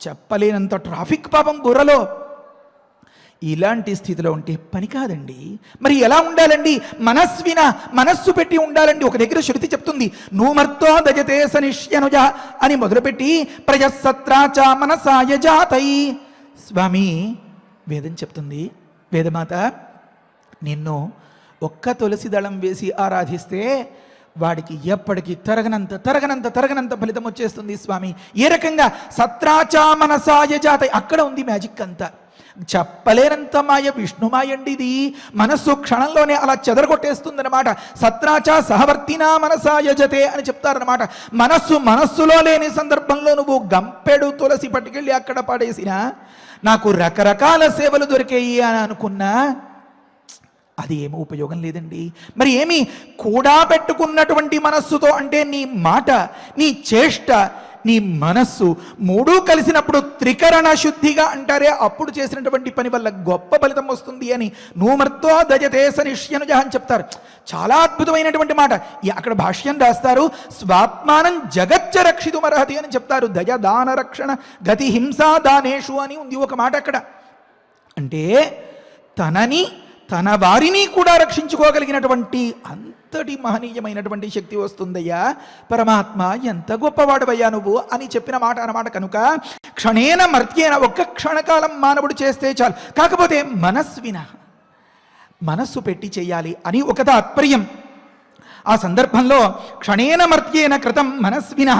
చెప్పలేనంత ట్రాఫిక్ పాపం బుర్రలో. ఇలాంటి స్థితిలో ఉంటే పని కాదండి. మరి ఎలా ఉండాలండి? మనస్విన, మనస్సు పెట్టి ఉండాలండి. ఒక దగ్గర శృతి చెప్తుంది, నూమర్తో దజతే సనిష్యనుజ అని మొదలుపెట్టి ప్రజసత్రాచ మనసాయ జాతై. స్వామి వేదం చెప్తుంది, వేదమాత నిన్ను ఒక్క తులసి దళం వేసి ఆరాధిస్తే వాడికి ఎప్పటికీ తరగనంత ఫలితం వచ్చేస్తుంది స్వామి. ఏ రకంగా? సత్రాచ మనసాయ జాతై. అక్కడ ఉంది మ్యాజిక్ అంతా. చెప్పలేనంత మాయ, విష్ణుమాయ అండి ఇది. మనస్సు క్షణంలోనే అలా చెదరగొట్టేస్తుందన్నమాట. సత్రాచ సహవర్తినా మనసాయజతే అని చెప్తారనమాట. మనస్సులో లేని సందర్భంలో నువ్వు గంపెడు తులసి పట్టుకెళ్ళి అక్కడ పడేసినా నాకు రకరకాల సేవలు దొరికాయి అని అనుకున్నా అది ఏమీ ఉపయోగం లేదండి. మరి ఏమి కూడా పెట్టుకున్నటువంటి మనస్సుతో, అంటే నీ మాట, నీ చేష్ట, నీ మనస్సు మూడూ కలిసినప్పుడు త్రికరణ శుద్ధిగా అంటారే, అప్పుడు చేసినటువంటి పని వల్ల గొప్ప ఫలితం వస్తుంది అని నూమర్తో దజతే సనిష్యనుజ అని చెప్తారు. చాలా అద్భుతమైనటువంటి మాట. అక్కడ భాష్యం రాస్తారు, స్వాత్మానం జగచ్చ రక్షితుమర్హతి అని చెప్తారు. దయ దాన రక్షణ గతి హింసా దానేషు అని ఉంది ఒక మాట అక్కడ. అంటే తనని తన వారిని కూడా రక్షించుకోగలిగినటువంటి అంతటి మహనీయమైనటువంటి శక్తి వస్తుందయ్యా. పరమాత్మ ఎంత గొప్పవాడవయ్యా నువ్వు అని చెప్పిన మాట అన్నమాట. కనుక క్షణేన మర్త్యేన, ఒక్క క్షణకాలం మానవుడు చేస్తే చాలు. కాకపోతే మనస్విన, మనస్సు పెట్టి చేయాలి అని ఒక తాత్పర్యం. ఆ సందర్భంలో క్షణేన మర్త్యేన కృతం మనస్విన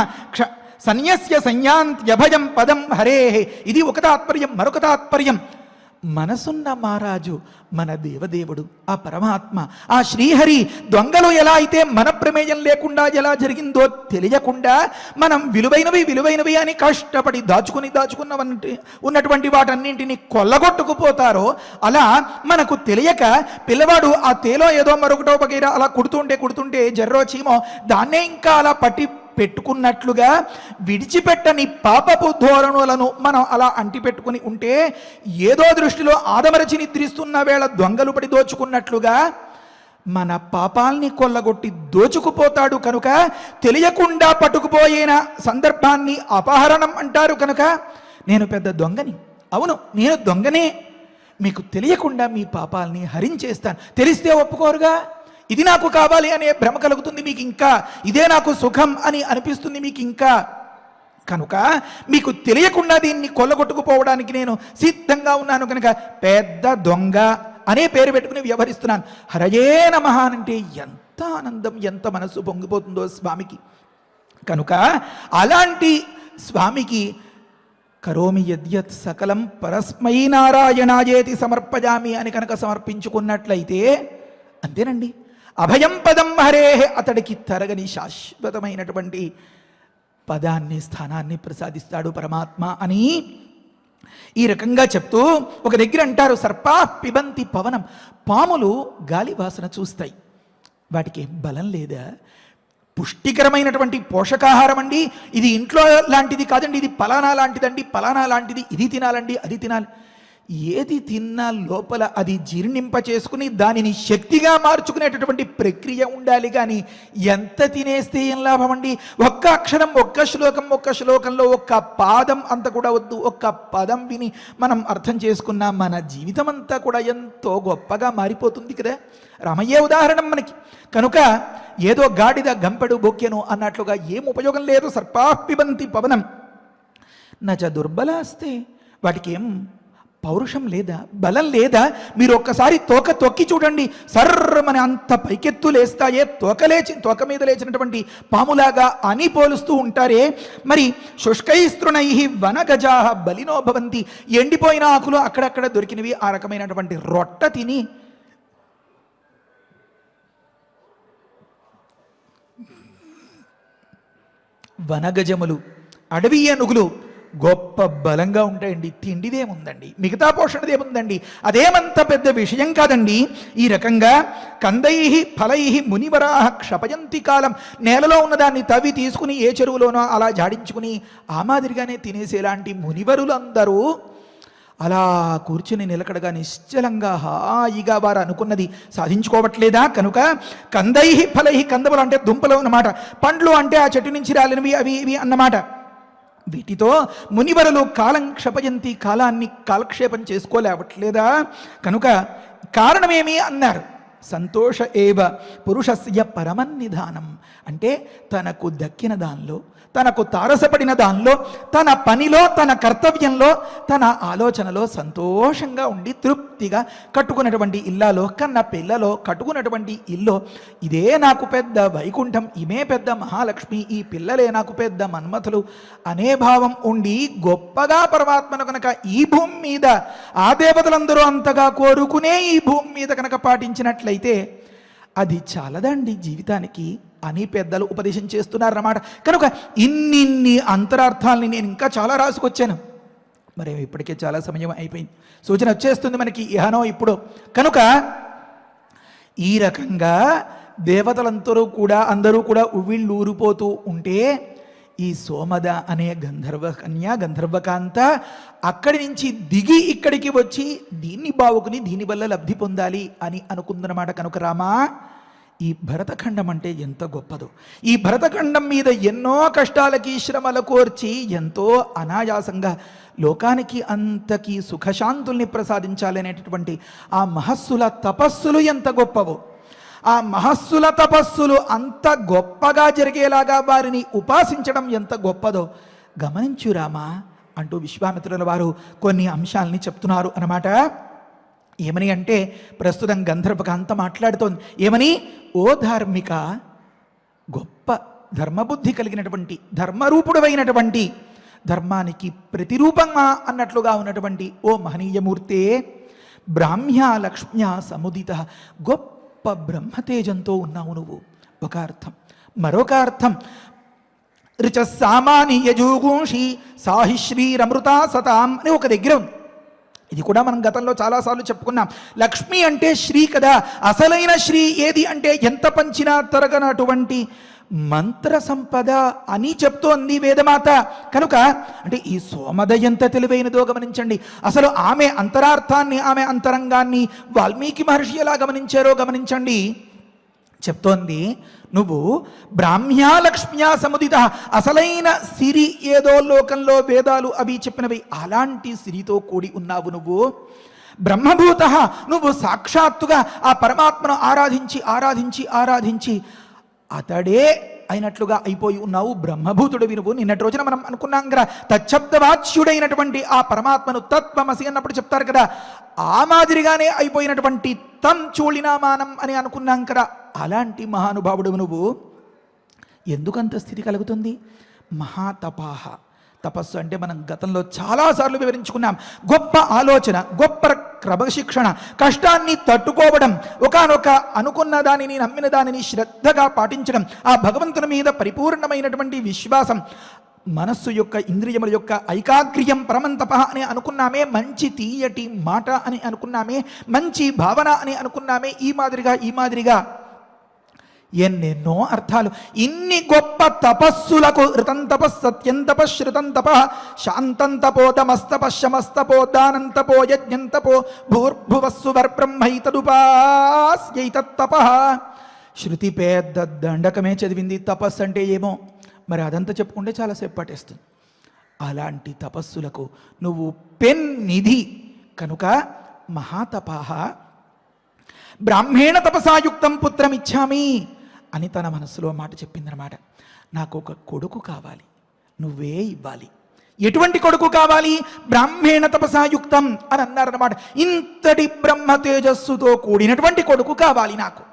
సన్యస్య సంయాంత్యభయం పదం హరేహే, ఇది ఒక తాత్పర్యం. మరొక తాత్పర్యం, మనసున్న మహారాజు మన దేవదేవుడు, ఆ పరమాత్మ, ఆ శ్రీహరి దొంగలు ఎలా అయితే మన ప్రమేయం లేకుండా ఎలా జరిగిందో తెలియకుండా మనం విలువైనవి అని కష్టపడి ఉన్నటువంటి వాటన్నింటినీ కొల్లగొట్టుకుపోతారో, అలా మనకు తెలియక పిల్లవాడు ఆ తేలో ఏదో మరొకటో వగైరా అలా కుడుతుంటే జర్రో చీమో దాన్నే ఇంకా అలా పెట్టుకున్నట్లుగా విడిచిపెట్టని పాపపు ధోరణులను మనం అలా అంటిపెట్టుకుని ఉంటే ఏదో దృష్టిలో ఆదమరచి నిద్రిస్తున్న వేళ దొంగలు పడి దోచుకున్నట్లుగా మన పాపాల్ని కొల్లగొట్టి దోచుకుపోతాడు కనుక తెలియకుండా పట్టుకుపోయిన సందర్భాన్ని అపహరణం అంటారు కనుక నేను పెద్ద దొంగని, అవును నేను దొంగనే, మీకు తెలియకుండా మీ పాపాలని హరించేస్తాను. తెలిస్తే ఒప్పుకోరుగా, ఇది నాకు కావాలి అనే భ్రమ కలుగుతుంది మీకు, ఇంకా ఇదే నాకు సుఖం అని అనిపిస్తుంది మీకు ఇంకా. కనుక మీకు తెలియకుండా దీన్ని కొల్లగొట్టుకుపోవడానికి నేను సిద్ధంగా ఉన్నాను కనుక పెద్ద దొంగ అనే పేరు పెట్టుకుని వ్యవహరిస్తున్నాను. హరయే నమః అంటే ఎంత ఆనందం, ఎంత మనస్సు పొంగిపోతుందో స్వామికి. కనుక అలాంటి స్వామికి కరోమి యద్యత్ సకలం పరస్మై నారాయణాయేతి సమర్పజామి అని కనుక సమర్పించుకున్నట్లయితే అంతేనండి, అభయం పదం హరేహే, అతడికి తరగని శాశ్వతమైనటువంటి పదాన్ని స్థానాన్ని ప్రసాదిస్తాడు పరమాత్మ అని ఈ రకంగా చెప్తూ ఒక దగ్గర అంటారు, సర్పా పిబంతి పవనం, పాములు గాలి వాసన చూస్తాయి, వాటికి బలం లేదా? పుష్టికరమైనటువంటి పోషకాహారం అండి, ఇది ఇంట్లో లాంటిది కాదండి, ఇది పలానా లాంటిదండి, పలానా లాంటిది, ఇది తినాలండి, అది తినాలి. ఏది తిన్నా లోపల అది జీర్ణింప చేసుకుని దానిని శక్తిగా మార్చుకునేటటువంటి ప్రక్రియ ఉండాలి. కానీ ఎంత తినేస్తే ఏం లాభం అండి? ఒక్క అక్షరం, ఒక్క శ్లోకంలో ఒక్క పాదం అంత కూడా వద్దు, ఒక్క పదం విని మనం అర్థం చేసుకున్న మన జీవితం అంతా కూడా ఎంతో గొప్పగా మారిపోతుంది కదా. రామయ్యే ఉదాహరణ మనకి. కనుక ఏదో గాడిద గంపెడు బొక్కెను అన్నట్లుగా ఏం ఉపయోగం లేదు. సర్పా పిబంతి పవనం నచ దుర్బలాస్తే, వాటికి ఏం పౌరుషం లేదా, బలం లేదా? మీరు ఒక్కసారి తోక తొక్కి చూడండి, సర్రమని అంత పైకెత్తు లేస్తాయే, తోక మీద లేచినటువంటి పాములాగా అని పోలుస్తూ ఉంటారే. మరి శుష్కైస్తృణై వనగజా బలినో భవంతి, ఎండిపోయిన ఆకులు అక్కడక్కడ దొరికినవి ఆ రకమైనటువంటి రొట్ట తిని వనగజములు, అడవి ఏనుగులు గొప్ప బలంగా ఉంటాయండి. తిండిదేముందండి, మిగతా పోషణదేముందండి, అదేమంత పెద్ద విషయం కాదండి. ఈ రకంగా కందై ఫలై మునివరాహ క్షపయంతి కాలం, నేలలో ఉన్నదాన్ని తవ్వి తీసుకుని ఏ చెరువులోనో అలా జాడించుకుని ఆ మాదిరిగానే తినేసేలాంటి మునివరులందరూ అలా కూర్చుని నిలకడగా నిశ్చలంగా హాయిగా వారు అనుకున్నది సాధించుకోవట్లేదా? కనుక కందై ఫలై, కందములు అంటే దుంపలు అన్నమాట, పండ్లు అంటే ఆ చెట్టు నుంచి రాలినవి అవి ఇవి అన్నమాట. వీటితో మునివరులు కాలం క్షపయంతి, కాలాన్ని కాలక్షేపం చేసుకోలేవట్లేదా? కనుక కారణమేమి అన్నారు, సంతోష ఏవ పురుషస్య పరమన్నిధానం, అంటే తనకు దక్కిన దానిలో, తనకు తారసపడిన దానిలో, తన పనిలో, తన కర్తవ్యంలో, తన ఆలోచనలో సంతోషంగా ఉండి తృప్తిగా కట్టుకున్నటువంటి ఇల్లాలో, కన్న పిల్లలో, కట్టుకున్నటువంటి ఇల్లు ఇదే నాకు పెద్ద వైకుంఠం, ఇమే పెద్ద మహాలక్ష్మి, ఈ పిల్లలే నాకు పెద్ద మన్మథులు అనే భావం ఉండి గొప్పగా పరమాత్మను కనుక ఈ భూమి మీద ఆ దేవతలందరూ అంతగా కోరుకునే ఈ భూమి మీద కనుక పాటించినట్లయితే అది చాలదండి జీవితానికి అని పెద్దలు ఉపదేశం చేస్తున్నారన్నమాట. కనుక ఇన్నిన్ని అంతరార్థాలని నేను ఇంకా చాలా రాసుకొచ్చాను. మరి ఇప్పటికే చాలా సమయం అయిపోయింది, సూచన వచ్చేస్తుంది మనకి ఇహనో ఇప్పుడు. కనుక ఈ రకంగా దేవతలందరూ కూడా ఉవ్విళ్ళూరిపోతూ ఉంటే ఈ సోమద అనే గంధర్వకాంత అక్కడి నుంచి దిగి ఇక్కడికి వచ్చి దీన్ని బావుకుని దీనివల్ల లబ్ధి పొందాలి అని అనుకుందనమాట. కనుక రామా, ఈ భరతఖండం అంటే ఎంత గొప్పదో, ఈ భరతఖండం మీద ఎన్నో కష్టాలకి శ్రమల కోర్చి ఎంతో అనాయాసంగా లోకానికి అంతకి సుఖశాంతుల్ని ప్రసాదించాలనేటటువంటి ఆ మహస్సుల తపస్సులు ఎంత గొప్పవో, ఆ మహస్సుల తపస్సులు అంత గొప్పగా జరిగేలాగా వారిని ఉపాసించడం ఎంత గొప్పదో గమనించు రామా అంటూ విశ్వామిత్రుల వారు కొన్ని అంశాలని చెప్తున్నారు అన్నమాట. ఏమని అంటే, ప్రస్తుతం గంధర్వకాంత మాట్లాడుతోంది ఏమని, ఓ ధార్మిక, గొప్ప ధర్మబుద్ధి కలిగినటువంటి ధర్మరూపుడమైనటువంటి, ధర్మానికి ప్రతిరూపంగా అన్నట్లుగా ఉన్నటువంటి ఓ మహనీయమూర్తే, బ్రాహ్మ్య లక్ష్మ్య సముదిత, గొప్ప బ్రహ్మతేజంతో ఉన్నావు నువ్వు ఒక అర్థం. మరొక అర్థం, రుచ సామాని యజూగుంషి సాహిశ్రీరమృతా సతాం అని ఒక దగ్గర ఉంది. ఇది కూడా మనం గతంలో చాలాసార్లు చెప్పుకున్నాం. లక్ష్మి అంటే శ్రీ కదా, అసలైన శ్రీ ఏది అంటే ఎంత పంచినా తరగనటువంటి మంత్ర సంపద అని చెప్తోంది వేదమాత. కనుక అంటే ఈ సోమదయ ఎంత తెలివైనదో గమనించండి. అసలు ఆమె అంతరార్థాన్ని, ఆమె అంతరంగాన్ని వాల్మీకి మహర్షి ఎలా గమనించారో గమనించండి. చెప్తోంది, నువ్వు బ్రాహ్మ్యా లక్ష్మ్యా సముదిత, అసలైన సిరి ఏదో లోకంలో వేదాలు అవి చెప్పినవి, అలాంటి సిరితో కూడి ఉన్నావు నువ్వు. బ్రహ్మభూత, నువ్వు సాక్షాత్తుగా ఆ పరమాత్మను ఆరాధించి ఆరాధించి ఆరాధించి అతడే అయినట్లుగా అయిపోయి ఉన్నావు. బ్రహ్మభూతుడు వినువు. నిన్నటి రోజున మనం అనుకున్నాం కదా, తచ్చబ్దవాచ్యుడైనటువంటి ఆ పరమాత్మను తత్వమసి అన్నప్పుడు చెప్తారు కదా, ఆ మాదిరిగానే అయిపోయినటువంటి తం చూళినామానం అని అనుకున్నాం కదా. అలాంటి మహానుభావుడు నువ్వు. ఎందుకంత స్థితి కలుగుతుంది? మహాతపాహ. తపస్సు అంటే మనం గతంలో చాలాసార్లు వివరించుకున్నాం. గొప్ప ఆలోచన, గొప్ప క్రమశిక్షణ, కష్టాన్ని తట్టుకోవడం, ఒకానొక అనుకున్న దానిని, నమ్మిన దానిని శ్రద్ధగా పాటించడం, ఆ భగవంతుని మీద పరిపూర్ణమైనటువంటి విశ్వాసం, మనస్సు యొక్క ఇంద్రియముల యొక్క ఐకాగ్ర్యం పరమంతప అని అనుకున్నామే, మంచి తీయటి మాట అని అనుకున్నామే, మంచి భావన అని అనుకున్నామే. ఈ మాదిరిగా ఎన్నెన్నో అర్థాలు. ఇన్ని గొప్ప తపస్సులకు ఋతం తపస్, సత్యం తపస్, శ్రుతం తప, శాంతం తపో, తమస్తప, శమస్తపో, దానం తపో, యజ్ఞం తపో, భూర్భువస్సు వర్బ్రహ్మైతదుపాస్యైతత్తప. శృతి పెద్ద దండకమే చదివింది. తపస్సు అంటే ఏమో మరి అదంతా చెప్పుకుంటే చాలాసేపు పట్టేస్తుంది. అలాంటి తపస్సులకు నువ్వు పెన్నిధి కనుక మహాతపాహ. బ్రాహ్మేణ తపసాయుక్తం పుత్రమిచ్చామి అని తన మనస్సులో మాట చెప్పిందనమాట. నాకు ఒక కొడుకు కావాలి, నువ్వే ఇవ్వాలి. ఎటువంటి కొడుకు కావాలి? బ్రాహ్మేణ తపసాయుక్తం అని అన్నారన్నమాట. ఇంతటి బ్రహ్మ తేజస్సుతో కూడినటువంటి కొడుకు కావాలి నాకు.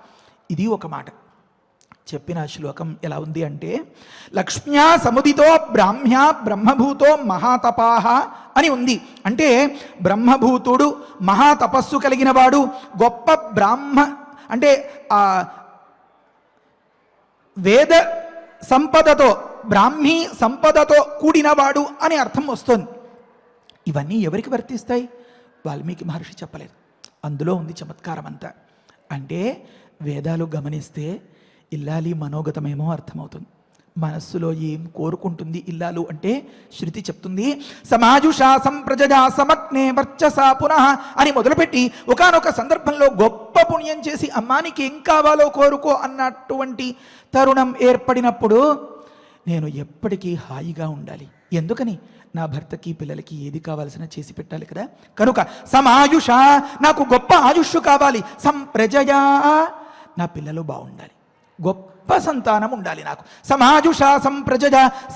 ఇది ఒక మాట. చెప్పిన శ్లోకం ఎలా ఉంది అంటే, లక్ష్మ్యా సముదితో బ్రాహ్మ్యా బ్రహ్మభూతో మహాతపాహ అని ఉంది. అంటే బ్రహ్మభూతుడు, మహాతపస్సు కలిగిన వాడు, గొప్ప బ్రాహ్మ అంటే ఆ వేద సంపదతో, బ్రాహ్మీ సంపదతో కూడినవాడు అని అర్థం వస్తుంది. ఇవన్నీ ఎవరికి వర్తిస్తాయి? వాల్మీకి మహర్షి చెప్పలేదు. అందులో ఉంది చమత్కారం అంతా. అంటే వేదాలు గమనిస్తే ఇల్లాలి మనోగతమేమో అర్థమవుతుంది. మనస్సులో ఏం కోరుకుంటుంది ఇల్లాలు అంటే శృతి చెప్తుంది. సమాజుషాసం ప్రజా సమగ్నే వర్చసా పునః అని మొదలుపెట్టి ఒకానొక సందర్భంలో గొప్ప పుణ్యం చేసి అమ్మానికి ఏం కావాలో కోరుకో అన్నటువంటి తరుణం ఏర్పడినప్పుడు నేను ఎప్పటికీ హాయిగా ఉండాలి. ఎందుకని? నా భర్తకి పిల్లలకి ఏది కావాల్సిన చేసి పెట్టాలి కదా. కనుక సమాయుష, నాకు గొప్ప ఆయుష్ కావాలి. సంప్రజయా, నా పిల్లలు బాగుండాలి, గొప్ప సంతానం ఉండాలి నాకు. సమాజుషా సంప్రజ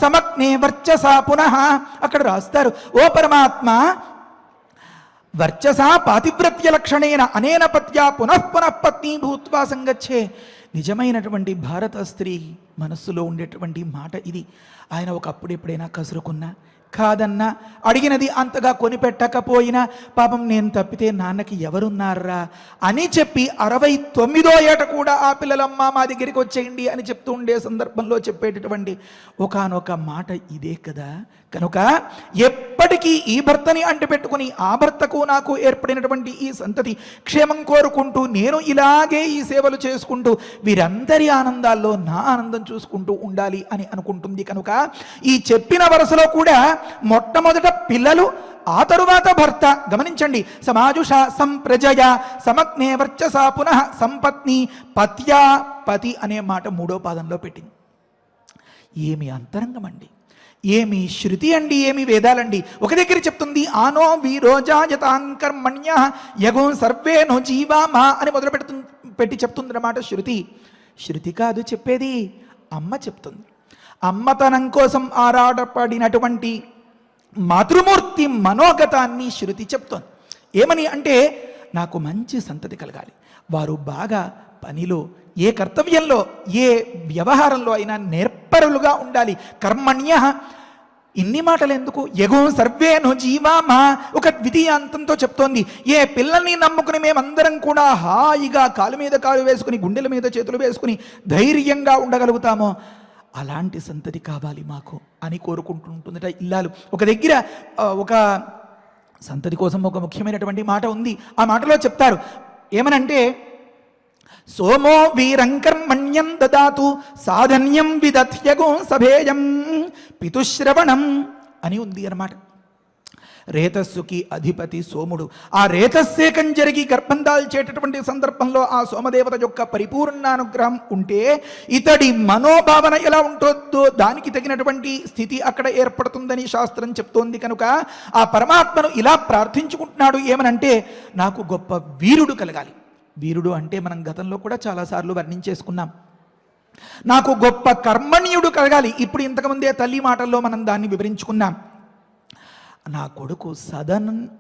సమగ్నే వర్చసా పునః. అక్కడ రాస్తారు, ఓ పరమాత్మ, వర్చసా పాతివ్రత్య లక్షణేన అనేన పత్యా పునః పత్ని భూత్వా సంగచ్చే. నిజమైనటువంటి భారత స్త్రీ మనస్సులో ఉండేటువంటి మాట ఇది. ఆయన ఒకప్పుడు ఎప్పుడైనా కసురుకున్నా, కాదన్నా, అడిగినది అంతగా కొనిపెట్టకపోయినా, పాపం నేను తప్పితే నాన్నకి ఎవరున్నారా అని చెప్పి 69వ ఏట కూడా ఆ పిల్లలమ్మ మా దగ్గరికి వచ్చేయండి అని చెప్తూ ఉండే సందర్భంలో చెప్పేటటువంటి ఒకానొక మాట ఇదే కదా. కనుక ఎప్పటికీ ఈ భర్తని అంటిపెట్టుకుని ఆ భర్తకు నాకు ఏర్పడినటువంటి ఈ సంతతి క్షేమం కోరుకుంటూ నేను ఇలాగే ఈ సేవలు చేసుకుంటూ వీరందరి ఆనందాల్లో నా ఆనందం చూసుకుంటూ ఉండాలి అని అనుకుంటుంది. కనుక ఈ చెప్పిన వరుసలో కూడా మొట్టమొదట పిల్లలు, ఆ తరువాత భర్త. గమనించండి, సమాజుషా సంప్రజయ సమగ్నే వర్చసా పునః సంపత్ని పత్యా. పతి అనే మాట 3వ పాదంలో పెట్టింది. ఏమి అంతరంగం అండి, ఏమి శృతి అండి, ఏమి వేదాలండి. ఒక దగ్గర చెప్తుంది, ఆనో వీరోజాయతాంకర్మణ్య యగో సర్వేనో జీవామా అని మొదలు పెట్టి చెప్తుంది అన్నమాట శృతి. శృతి కాదు చెప్పేది, అమ్మ చెప్తుంది. అమ్మతనం కోసం ఆరాటపడినటువంటి మాతృమూర్తి మనోగతాన్ని శృతి చెప్తోంది. ఏమని అంటే, నాకు మంచి సంతతి కలగాలి, వారు బాగా పనిలో, ఏ కర్తవ్యంలో, ఏ వ్యవహారంలో అయినా నేర్పరులుగా ఉండాలి. కర్మణ్య. ఇన్ని మాటలు ఎందుకు? యగో సర్వేను జీవామా. ఒక ద్వితీయాంతంతో చెప్తోంది, ఏ పిల్లల్ని నమ్ముకుని మేమందరం కూడా హాయిగా కాలు మీద కాలు వేసుకుని, గుండెల మీద చేతులు వేసుకుని ధైర్యంగా ఉండగలుగుతామో అలాంటి సంతతి కావాలి మాకు అని కోరుకుంటుంటుందట ఇల్లాలు. ఒక దగ్గర ఒక సంతతి కోసం ఒక ముఖ్యమైనటువంటి మాట ఉంది. ఆ మాటలో చెప్తారు ఏమనంటే, సోమో వీరంకర్మణ్యం దదాతు సాధన్యం విదథ్యగో సభేయం పితుశ్రవణం అని ఉంది అన్నమాట. రేతస్సుకి అధిపతి సోముడు. ఆ రేతస్సేకం జరిగి గర్భం దాల్చేటటువంటి సందర్భంలో ఆ సోమదేవత యొక్క పరిపూర్ణ అనుగ్రహం ఉంటే ఇతడి మనోభావన ఎలా ఉంటుందో దానికి తగినటువంటి స్థితి అక్కడ ఏర్పడుతుందని శాస్త్రం చెప్తోంది. కనుక ఆ పరమాత్మను ఇలా ప్రార్థించుకుంటున్నాడు. ఏమనంటే నాకు గొప్ప వీరుడు కలగాలి. వీరుడు అంటే మనం గతంలో కూడా చాలాసార్లు వర్ణించేసుకున్నాం. నాకు గొప్ప కర్మణ్యుడు కలగాలి. ఇప్పుడు ఇంతకుముందే తల్లి మాటల్లో మనం దాన్ని వివరించుకున్నాం. నా కొడుకు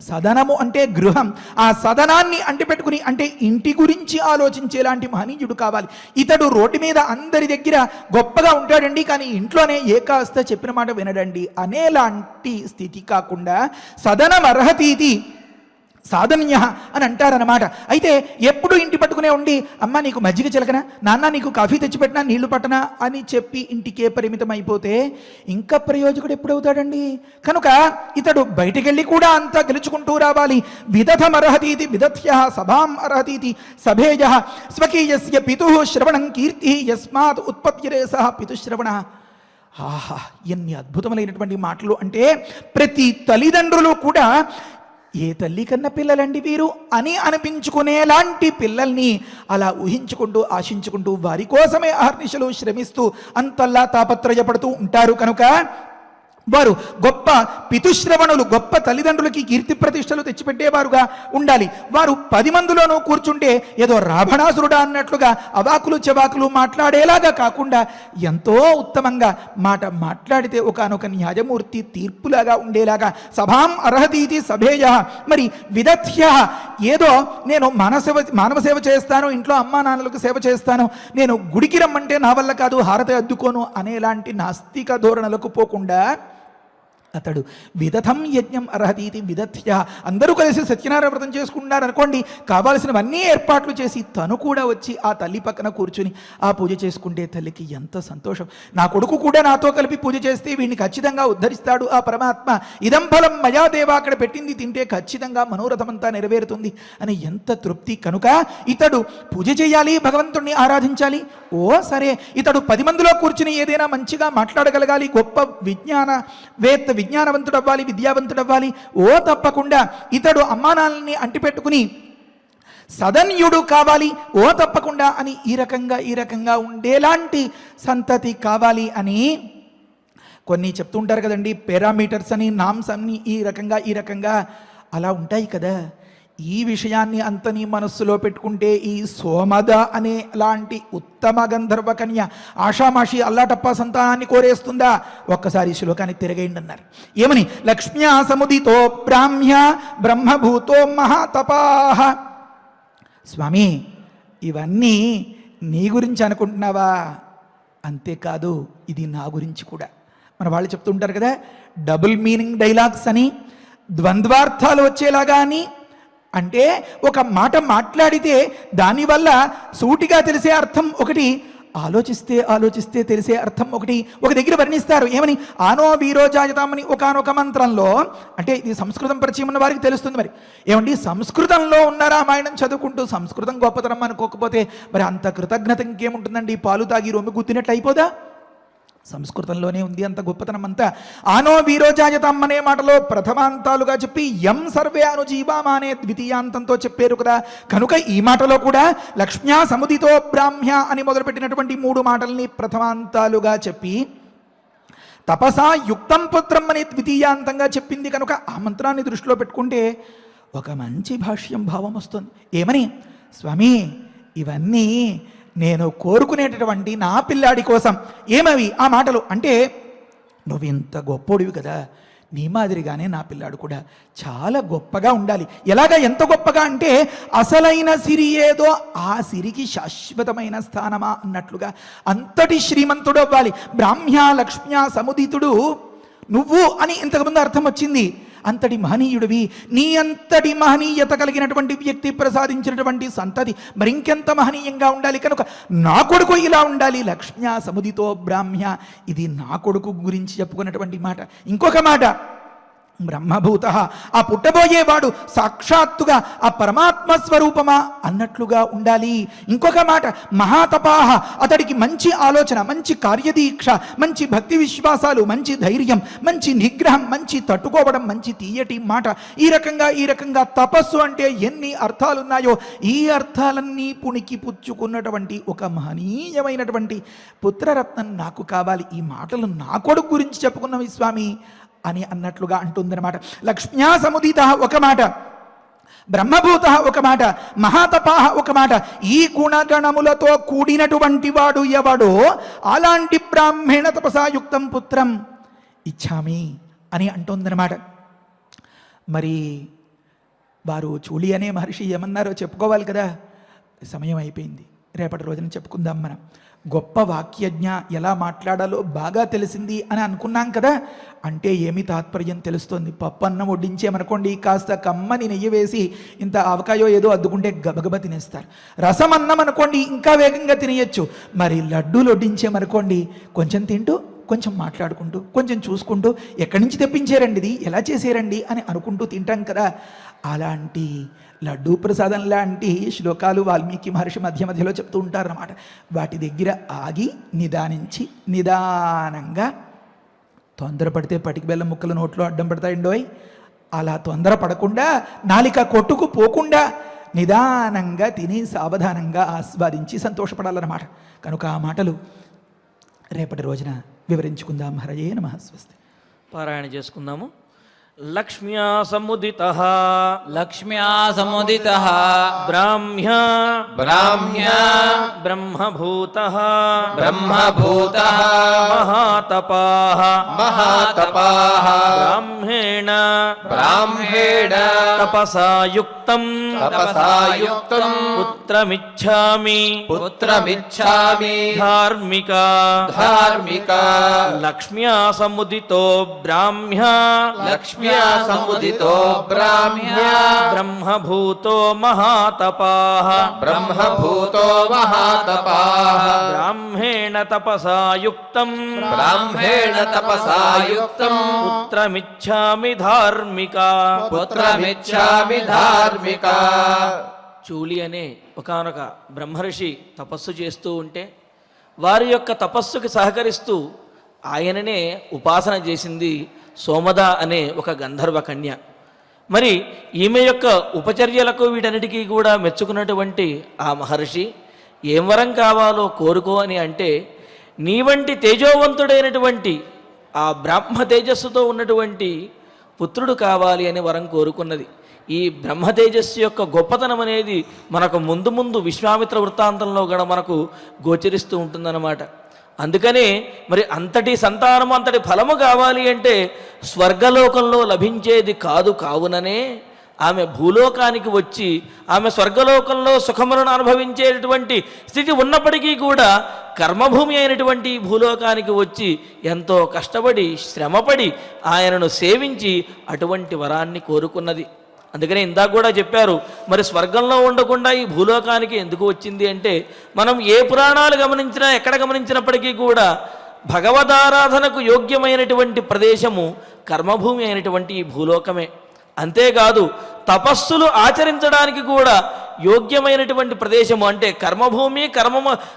సదనము అంటే గృహం, ఆ సదనాన్ని అంటిపెట్టుకుని అంటే ఇంటి గురించి ఆలోచించేలాంటి మహనీయుడు కావాలి. ఇతడు రోడ్డు మీద అందరి దగ్గర గొప్పగా ఉంటాడండి, కానీ ఇంట్లోనే ఏ కాస్త చెప్పిన మాట వినడండి అనేలాంటి స్థితి కాకుండా సదనం అర్హతీతి సాధన్య అని అంటారనమాట. అయితే ఎప్పుడు ఇంటి పట్టుకునే ఉండి అమ్మ నీకు మజ్జిగ చిలకనా, నాన్న నీకు కాఫీ తెచ్చిపెట్టినా, నీళ్లు పట్టనా అని చెప్పి ఇంటికే పరిమితం అయిపోతే ఇంకా ప్రయోజకుడు ఎప్పుడవుతాడండి? కనుక ఇతడు బయటికెళ్ళి కూడా అంతా గెలుచుకుంటూ రావాలి. విదథమర్హతీతి విదథ్య సభాం అర్హతీతి సభేయ స్వకీయస్య పితు శ్రవణం కీర్తి యస్మాత్ ఉత్పత్తిరే సహ పితుశ్రవణ. ఆహా, ఎన్ని అద్భుతములైనటువంటి మాటలు! అంటే ప్రతి తల్లిదండ్రులు కూడా ఏ తల్లి కన్న పిల్లలండి వీరు అని అనిపించుకునేలాంటి పిల్లల్ని అలా ఊహించుకుంటూ ఆశించుకుంటూ వారి కోసమే అహర్నిశలు శ్రమిస్తూ అంతల్లా తాపత్రయపడుతూ ఉంటారు. కనుక వారు గొప్ప పితుశ్రవణులు, గొప్ప తల్లిదండ్రులకి కీర్తి ప్రతిష్టలు తెచ్చిపెట్టేవారుగా ఉండాలి. వారు 10 మందిలోనూ కూర్చుంటే ఏదో రావణాసురుడా అన్నట్లుగా అవాకులు చెవాకులు మాట్లాడేలాగా కాకుండా ఎంతో ఉత్తమంగా మాట్లాడితే ఒకానొక న్యాయమూర్తి తీర్పులాగా ఉండేలాగా సభాం అర్హతీతి సభేయ. మరి విదథ్య ఏదో నేను మానవ సేవ చేస్తాను, ఇంట్లో అమ్మా నాన్నలకు సేవ చేస్తాను, నేను గుడికి రమ్మంటే నా వల్ల కాదు, హారతి అద్దుకోను అనేలాంటి నాస్తిక ధోరణులకు పోకుండా అతడు విదథం యజ్ఞం అర్హతీతి విదథ్య. అందరూ కలిసి సత్యనారాయణ వ్రతం చేసుకున్నారు అనుకోండి, కావాల్సినవన్నీ ఏర్పాట్లు చేసి తను కూడా వచ్చి ఆ తల్లి పక్కన కూర్చుని ఆ పూజ చేసుకుంటే తల్లికి ఎంత సంతోషం. నా కొడుకు కూడా నాతో కలిపి పూజ చేస్తే వీడిని ఖచ్చితంగా ఉద్ధరిస్తాడు ఆ పరమాత్మ, ఇదం ఫలం మయా దేవ, అక్కడ పెట్టింది తింటే ఖచ్చితంగా మనోరథమంతా నెరవేరుతుంది అని ఎంత తృప్తి. కనుక ఇతడు పూజ చేయాలి, భగవంతుణ్ణి ఆరాధించాలి. ఓ సరే, ఇతడు 10 మందిలో కూర్చుని ఏదైనా మంచిగా మాట్లాడగలగాలి, గొప్ప విజ్ఞానవంతుడు అవ్వాలి, విద్యావంతుడు అవ్వాలి. ఓ తప్పకుండా ఇతడు అమ్మానాల్ని అంటిపెట్టుకుని సదన్యుడు కావాలి. ఓ తప్పకుండా అని ఈ రకంగా ఉండేలాంటి సంతతి కావాలి అని కొన్ని చెప్తుంటారు కదండి, పారామీటర్స్ అని, నామ్స్ అని, ఈ రకంగా అలా ఉంటాయి కదా. ఈ విషయాన్ని అంతని మనస్సులో పెట్టుకుంటే ఈ సోమద అనే లాంటి ఉత్తమ గంధర్వ కన్య ఆషామాషి అల్లాటప్ప సంతానాన్ని కోరేస్తుందా? ఒక్కసారి శ్లోకాన్ని తిరగేయండి అన్నారు. ఏమని? లక్ష్మ్యా సముదితో బ్రాహ్మ్య బ్రహ్మభూతో మహాతపాహ. స్వామి, ఇవన్నీ నీ గురించి అనుకుంటున్నావా? అంతేకాదు, ఇది నా గురించి కూడా. మన వాళ్ళు చెప్తుంటారు కదా, డబుల్ మీనింగ్ డైలాగ్స్ అని, ద్వంద్వార్థాలు వచ్చేలాగా అని. అంటే ఒక మాట మాట్లాడితే దానివల్ల సూటిగా తెలిసే అర్థం ఒకటి, ఆలోచిస్తే తెలిసే అర్థం ఒకటి. ఒక దగ్గర వర్ణిస్తారు ఏమని? ఆనో వీరోజాయతామని ఒకానొక మంత్రంలో. అంటే ఇది సంస్కృతం పరిచయం ఉన్న వారికి తెలుస్తుంది. మరి ఏమండి, సంస్కృతంలో ఉన్న రామాయణం చదువుకుంటూ సంస్కృతం గొప్పతనం అనుకోకపోతే మరి అంత కృతజ్ఞత ఇంకేముంటుందండి? పాలు తాగి రొమ్మి గుద్దినట్టు అయిపోదా? సంస్కృతంలోనే ఉంది అంత గొప్పతనం అంతా. ఆనో వీరోజాయతం అనే మాటలో ప్రథమాంతాలుగా చెప్పి యం సర్వే అనుజీవామా అనే ద్వితీయాంతంతో చెప్పారు కదా. కనుక ఈ మాటలో కూడా లక్ష్మ్యా సముదితో బ్రాహ్మ్య అని మొదలుపెట్టినటువంటి 3 మాటల్ని ప్రథమాంతాలుగా చెప్పి తపసా యుక్తం పుత్రం అనే ద్వితీయాంతంగా చెప్పింది. కనుక ఆ మంత్రాన్ని దృష్టిలో పెట్టుకుంటే ఒక మంచి భాష్యం భావం వస్తుంది. ఏమని? స్వామి, ఇవన్నీ నేను కోరుకునేటటువంటి నా పిల్లాడి కోసం. ఏమవి ఆ మాటలు అంటే, నువ్వు ఇంత గొప్పోడివి కదా, నీ మాదిరిగానే నా పిల్లాడు కూడా చాలా గొప్పగా ఉండాలి. ఎలాగా? ఎంత గొప్పగా అంటే, అసలైన సిరి ఏదో ఆ సిరికి శాశ్వతమైన స్థానమా అన్నట్లుగా అంతటి శ్రీమంతుడు అవ్వాలి. బ్రాహ్మ్య లక్ష్మ్య సముదితుడు నువ్వు అని ఇంతకుముందు అర్థం వచ్చింది. అంతటి మహనీయుడివి, నీ అంతటి మహనీయత కలిగినటువంటి వ్యక్తి ప్రసాదించినటువంటి సంతతి మరింకెంత మహనీయంగా ఉండాలి. కనుక నా కొడుకు ఇలా ఉండాలి. లక్ష్మ్యా సముదితో బ్రాహ్మ్య, ఇది నా కొడుకు గురించి చెప్పుకున్నటువంటి మాట. ఇంకొక మాట, బ్రహ్మభూత, ఆ పుట్టబోయేవాడు సాక్షాత్తుగా ఆ పరమాత్మ స్వరూపమా అన్నట్లుగా ఉండాలి. ఇంకొక మాట, మహాతపాహ, అతడికి మంచి ఆలోచన, మంచి కార్యదీక్ష, మంచి భక్తి విశ్వాసాలు, మంచి ధైర్యం, మంచి నిగ్రహం, మంచి తట్టుకోవడం, మంచి తీయటి మాట. ఈ రకంగా తపస్సు అంటే ఎన్ని అర్థాలున్నాయో ఈ అర్థాలన్నీ పుణికి పుచ్చుకున్నటువంటి ఒక మహనీయమైనటువంటి పుత్రరత్నం నాకు కావాలి. ఈ మాటలు నా కొడుకు గురించి చెప్పుకున్నవి స్వామి అని అన్నట్లుగా అంటుందన్నమాట. లక్ష్మ్యా సముదిత ఒక మాట, బ్రహ్మభూత ఒక మాట, మహాతపాహ ఒక మాట. ఈ గుణగణములతో కూడినటువంటి వాడు ఎవడో అలాంటి బ్రాహ్మణ తపసాయుక్తం పుత్రం ఇచ్చామి అని అంటుందన్నమాట. మరి వారు చూలి అనే మహర్షి ఏమన్నారో చెప్పుకోవాలి కదా. సమయం అయిపోయింది, రేపటి రోజున చెప్పుకుందాం. మనం గొప్ప వాక్యజ్ఞ, ఎలా మాట్లాడాలో బాగా తెలిసింది అని అనుకున్నాం కదా. అంటే ఏమి తాత్పర్యం తెలుస్తుంది. పప్పన్నం వడ్డించేమనుకోండి, కాస్త కమ్మని నెయ్యి వేసి ఇంత ఆవకాయో ఏదో అద్దుకుంటే గబగబ తినేస్తారు. రసం అన్నం అనుకోండి, ఇంకా వేగంగా తినేయచ్చు. మరి లడ్డూలు వడ్డించేమనుకోండి, కొంచెం తింటూ కొంచెం మాట్లాడుకుంటూ కొంచెం చూసుకుంటూ ఎక్కడి నుంచి తెప్పించారండి, ఇది ఎలా చేసారండి అని అనుకుంటూ తింటాం కదా. అలాంటి లడ్డూ ప్రసాదం లాంటి శ్లోకాలు వాల్మీకి మహర్షి మధ్యలో చెప్తూ ఉంటారన్నమాట. వాటి దగ్గర ఆగి నిదానించి నిదానంగా, తొందరపడితే పటికి బెల్లం ముక్కలు నోట్లో అడ్డం పడతాయండోయ్, అలా తొందర పడకుండా నాలిక కొట్టుకు పోకుండా నిదానంగా తిని సావధానంగా ఆస్వాదించి సంతోషపడాలన్నమాట. కనుక ఆ మాటలు రేపటి రోజున వివరించుకుందాం. హరయే నమః. స్వస్తి. పారాయణ చేసుకుందాము. లక్ష్మ్యా సముదిత లక్ష్మ్యా సముదితః బ్రాహ్మ్య బ్రాహ్మ్య బ్రహ్మభూతః బ్రహ్మభూతః మహాతపాః మహాతపాః బ్రాహ్మేణ బ్రాహ్మేణ తపసా యుక్తం తపసా యుక్తం పుత్రమిచ్ఛామి పుత్రమిచ్ఛామి ధార్మిక ధార్మిక లక్ష్మ్యా సముదితో బ్రాహ్మ్య లక్ష్మ్యా సముదితో బ్రాహ్మ్య బ్రహ్మభూతో మహాతపాః బ్రహ్మభూతో మహాతపాః బ్రాహ్మేణ తపసా యుక్తం బ్రాహ్మేణ తపసా యుక్తం పుత్రమిచ్ఛామి ధార్మిక. పుత్రమిచ్ఛామి ధార్మిక. చూలి అనే ఒకానొక బ్రహ్మర్షి తపస్సు చేస్తూ ఉంటే వారి యొక్క తపస్సుకి సహకరిస్తూ ఆయననే ఉపాసన చేసింది సోమద అనే ఒక గంధర్వ కన్య. మరి ఈమె యొక్క ఉపచర్యలకు వీటన్నిటికీ కూడా మెచ్చుకున్నటువంటి ఆ మహర్షి ఏం వరం కావాలో కోరుకో అని అంటే, నీ వంటి తేజోవంతుడైనటువంటి ఆ బ్రహ్మ తేజస్సుతో ఉన్నటువంటి పుత్రుడు కావాలి అని వరం కోరుకున్నది. ఈ బ్రహ్మ తేజస్సు యొక్క గొప్పతనం అనేది మనకు ముందు ముందు విశ్వామిత్ర వృత్తాంతంలో కూడా మనకు గోచరిస్తూ ఉంటుందన్నమాట. అందుకనే మరి అంతటి సంతానము, అంతటి ఫలము కావాలి అంటే స్వర్గలోకంలో లభించేది కాదు. కావుననే ఆమె భూలోకానికి వచ్చి ఆమె స్వర్గలోకంలో సుఖములను అనుభవించేటటువంటి స్థితి ఉన్నప్పటికీ కూడా కర్మభూమి అయినటువంటి భూలోకానికి వచ్చి ఎంతో కష్టపడి శ్రమపడి ఆయనను సేవించి అటువంటి వరాన్ని కోరుకున్నది. అందుకనే ఇందాక కూడా చెప్పారు, మరి స్వర్గంలో ఉండకుండా ఈ భూలోకానికి ఎందుకు వచ్చింది అంటే, మనం ఏ పురాణాలు గమనించినా ఎక్కడ గమనించినప్పటికీ కూడా భగవదారాధనకు యోగ్యమైనటువంటి ప్రదేశము కర్మభూమి అయినటువంటి ఈ భూలోకమే. అంతేకాదు తపస్సులు ఆచరించడానికి కూడా యోగ్యమైనటువంటి ప్రదేశము అంటే కర్మభూమి,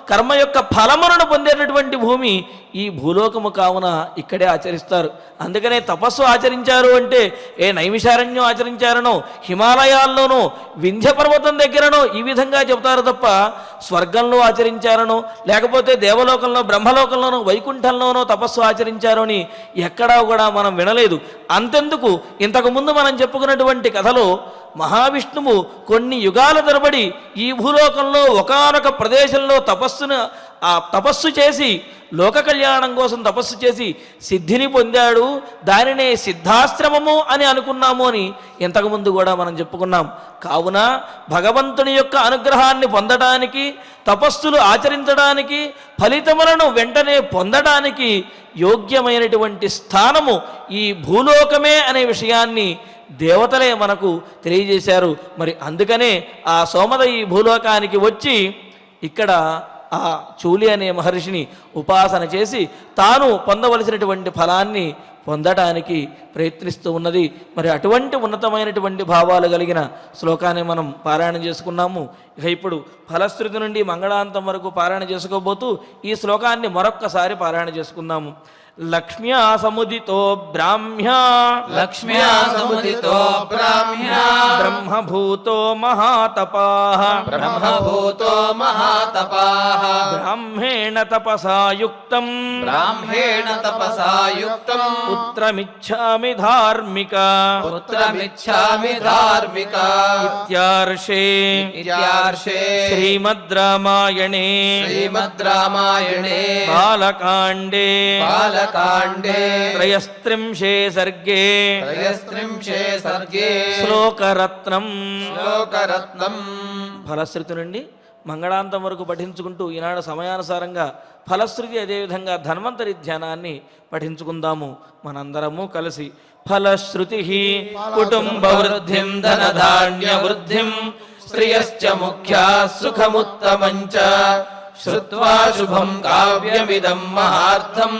కర్మ యొక్క ఫలములను పొందేటటువంటి భూమి ఈ భూలోకము. కావున ఇక్కడే ఆచరిస్తారు. అందుకనే తపస్సు ఆచరించారు అంటే ఏ నైమిషారణ్యం ఆచరించారనో, హిమాలయాల్లోనో, వింధ్య పర్వతం దగ్గరనో ఈ విధంగా చెబుతారు తప్ప స్వర్గంలో ఆచరించారనో, లేకపోతే దేవలోకంలో, బ్రహ్మలోకంలోనో, వైకుంఠంలోనో తపస్సు ఆచరించారు అని ఎక్కడా కూడా మనం వినలేదు. అంతెందుకు, ఇంతకుముందు మనం చెప్పుకున్నటువంటి కథలో మహావిష్ణువు కొన్ని యుగాల తరబడి ఈ భూలోకంలో ఒకానొక ప్రదేశంలో తపస్సు చేసి లోక కళ్యాణం కోసం తపస్సు చేసి సిద్ధిని పొందాడు. దానినే సిద్ధాశ్రమము అని అనుకున్నాము అని ఇంతకుముందు కూడా మనం చెప్పుకున్నాం. కావున భగవంతుని యొక్క అనుగ్రహాన్ని పొందడానికి, తపస్సులు ఆచరించడానికి, ఫలితములను వెంటనే పొందడానికి యోగ్యమైనటువంటి స్థానము ఈ భూలోకమే అనే విషయాన్ని దేవతలే మనకు తెలియజేశారు. మరి అందుకనే ఆ సోమద ఈ భూలోకానికి వచ్చి ఇక్కడ ఆ చూలి అనే మహర్షిని ఉపాసన చేసి తాను పొందవలసినటువంటి ఫలాన్ని పొందటానికి ప్రయత్నిస్తూ ఉన్నది. మరి అటువంటి ఉన్నతమైనటువంటి భావాలు కలిగిన శ్లోకాన్ని మనం పారాయణం చేసుకున్నాము. ఇక ఇప్పుడు ఫలశ్రుతి నుండి మంగళాంతం వరకు పారాయణ చేసుకోబోతూ ఈ శ్లోకాన్ని మరొక్కసారి పారాయణ చేసుకుందాము. లక్ష్మ్యా సముదితో బ్రాహ్మ్యా లక్ష్మ్యా సముదితో బ్రాహ్మ్యా బ్రహ్మభూతో మహాతపాః బ్రహ్మభూతో మహాతపాః బ్రాహ్మేణ తపసా యుక్తం బ్రాహ్మేణ తపసా యుక్తం పుత్రమిచ్ఛామి ధార్మిక పుత్రమిచ్ఛామి ధార్మిక ఇత్యార్షే ఇత్యార్షే శ్రీమద్ రామాయణే శ్రీమద్ రామాయణే బాలకాండే బాలకాండే త్రయస్త్రింశే సర్గే త్రయస్త్రింశే సర్గే శ్లోకరత్నం శ్లోకరత్నం. ఫలశ్రుతి నుండి మంగళాంతం వరకు పఠించుకుంటూ ఈనాడు సమయానుసారంగా ఫలశ్రుతి అదేవిధంగా ధన్వంతరి ధ్యానాన్ని పఠించుకుందాము మనందరము కలిసి. ఫలశ్రుతి కుటుంబ వృద్ధిం ధనధాన్య వృద్ధిం శ్రియశ్చ ముఖ్యా సుఖముత్తమంచ శ్రుత్వా శుభం కావ్యమిదం మహార్థం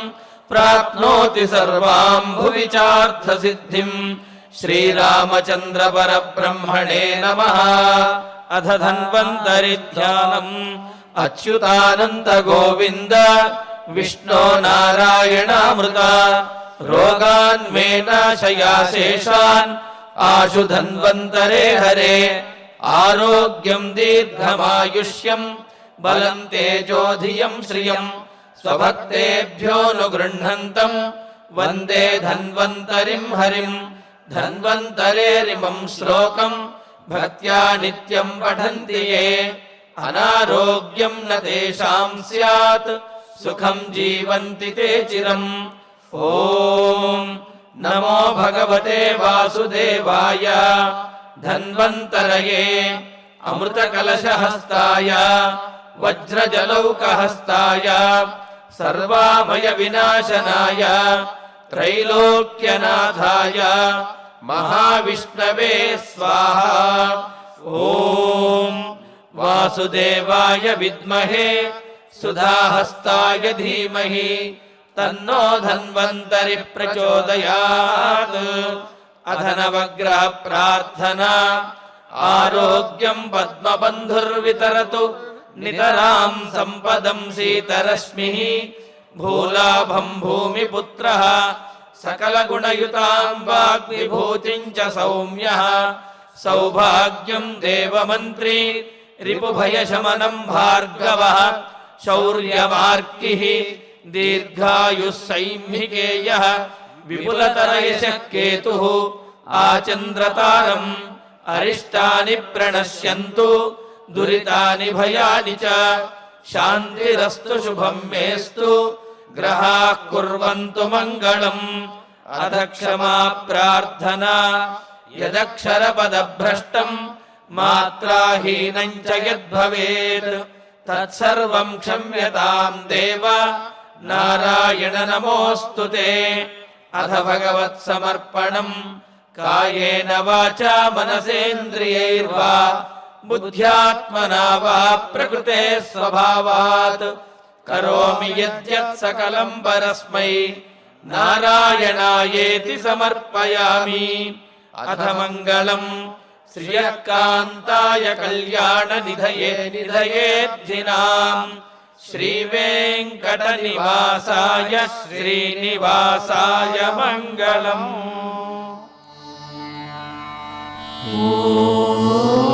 ప్రాప్నోతి సర్వాం భువి చార్థ సిద్ధిం. శ్రీరామచంద్ర పరబ్రహ్మణే నమః. అధ ధన్వంతరి ధ్యానం అచ్యుతానంద గోవింద విష్ణో నారాయణామృత రోగాన్ మే నాశయాశేషాన్ ఆశు ధన్వంతరే హరే. ఆరోగ్యం దీర్ఘమాయుష్యం బలం తేజోధియం శ్రియం స్వభక్తేభ్యోనుగృహ్ణంతం వందే ధన్వంతరిం హరిం. ధన్వంతరేరిమం శ్లోకం భక్త్యా నిత్యం పఠంతి యే అనారోగ్యం న తేషాం స్యాత్ సుఖం జీవంతి తే చిరం. ఓం నమో భగవతే వాసుదేవాయ ధన్వంతరయే అమృతకలశహస్తాయ వజ్రజలౌకహస్తాయ సర్వామయ వినాశనాయ త్రైలోక్యనాథాయ మహావిష్ణవే స్వాహా. ఓం వాసుదేవాయ విద్మహే సుధాహస్తాయ ధీమహి తన్నో ధన్వంతరి ప్రచోదయాత్. అధ నవగ్రహ ప్రార్థనా ఆరోగ్యం పద్మబంధుర్వితరతు నితరాం సంపదం శీతరశ్మి. భూలాభం భూమిపుత్రః సకలగుణయుతాం వాగ్విభూతిం చ సౌమ్యః. సౌభాగ్యం దేవమంత్రి రిపుభయశమనం భార్గవః. శౌర్యమార్కిః దీర్ఘాయుః సైంహికేయః. విపులతరయశః కేతుః ఆచంద్రతారం. అరిష్టాని ప్రణశ్యంతు దురితాని భయాని చ. శాంతిరస్తు శుభం మేస్తు గ్రహాః కుర్వంతు మంగళం. అధ క్షమా ప్రార్థనా యదక్షరపదభ్రష్టం మాత్రాహీనం చ యద్భవేత్ తత్సర్వం క్షమ్యతాం దేవ నారాయణ నమోస్తుతే. అథ భగవత్సమర్పణం కాయేన వాచా మనసేంద్రియైర్వా బుద్ధ్యాత్మనా వా ప్రకృతే స్వభావాత్ కరోమి యద్యత్ సకలం పరస్మై నారాయణాయేతి సమర్పయామి. అథ మంగళం శ్రియకాంతాయ కళ్యాణ నిధయే నిధయేద్ధినాం. శ్రీవేంకట నివాసాయ శ్రీనివాసాయ మంగళం. ఓం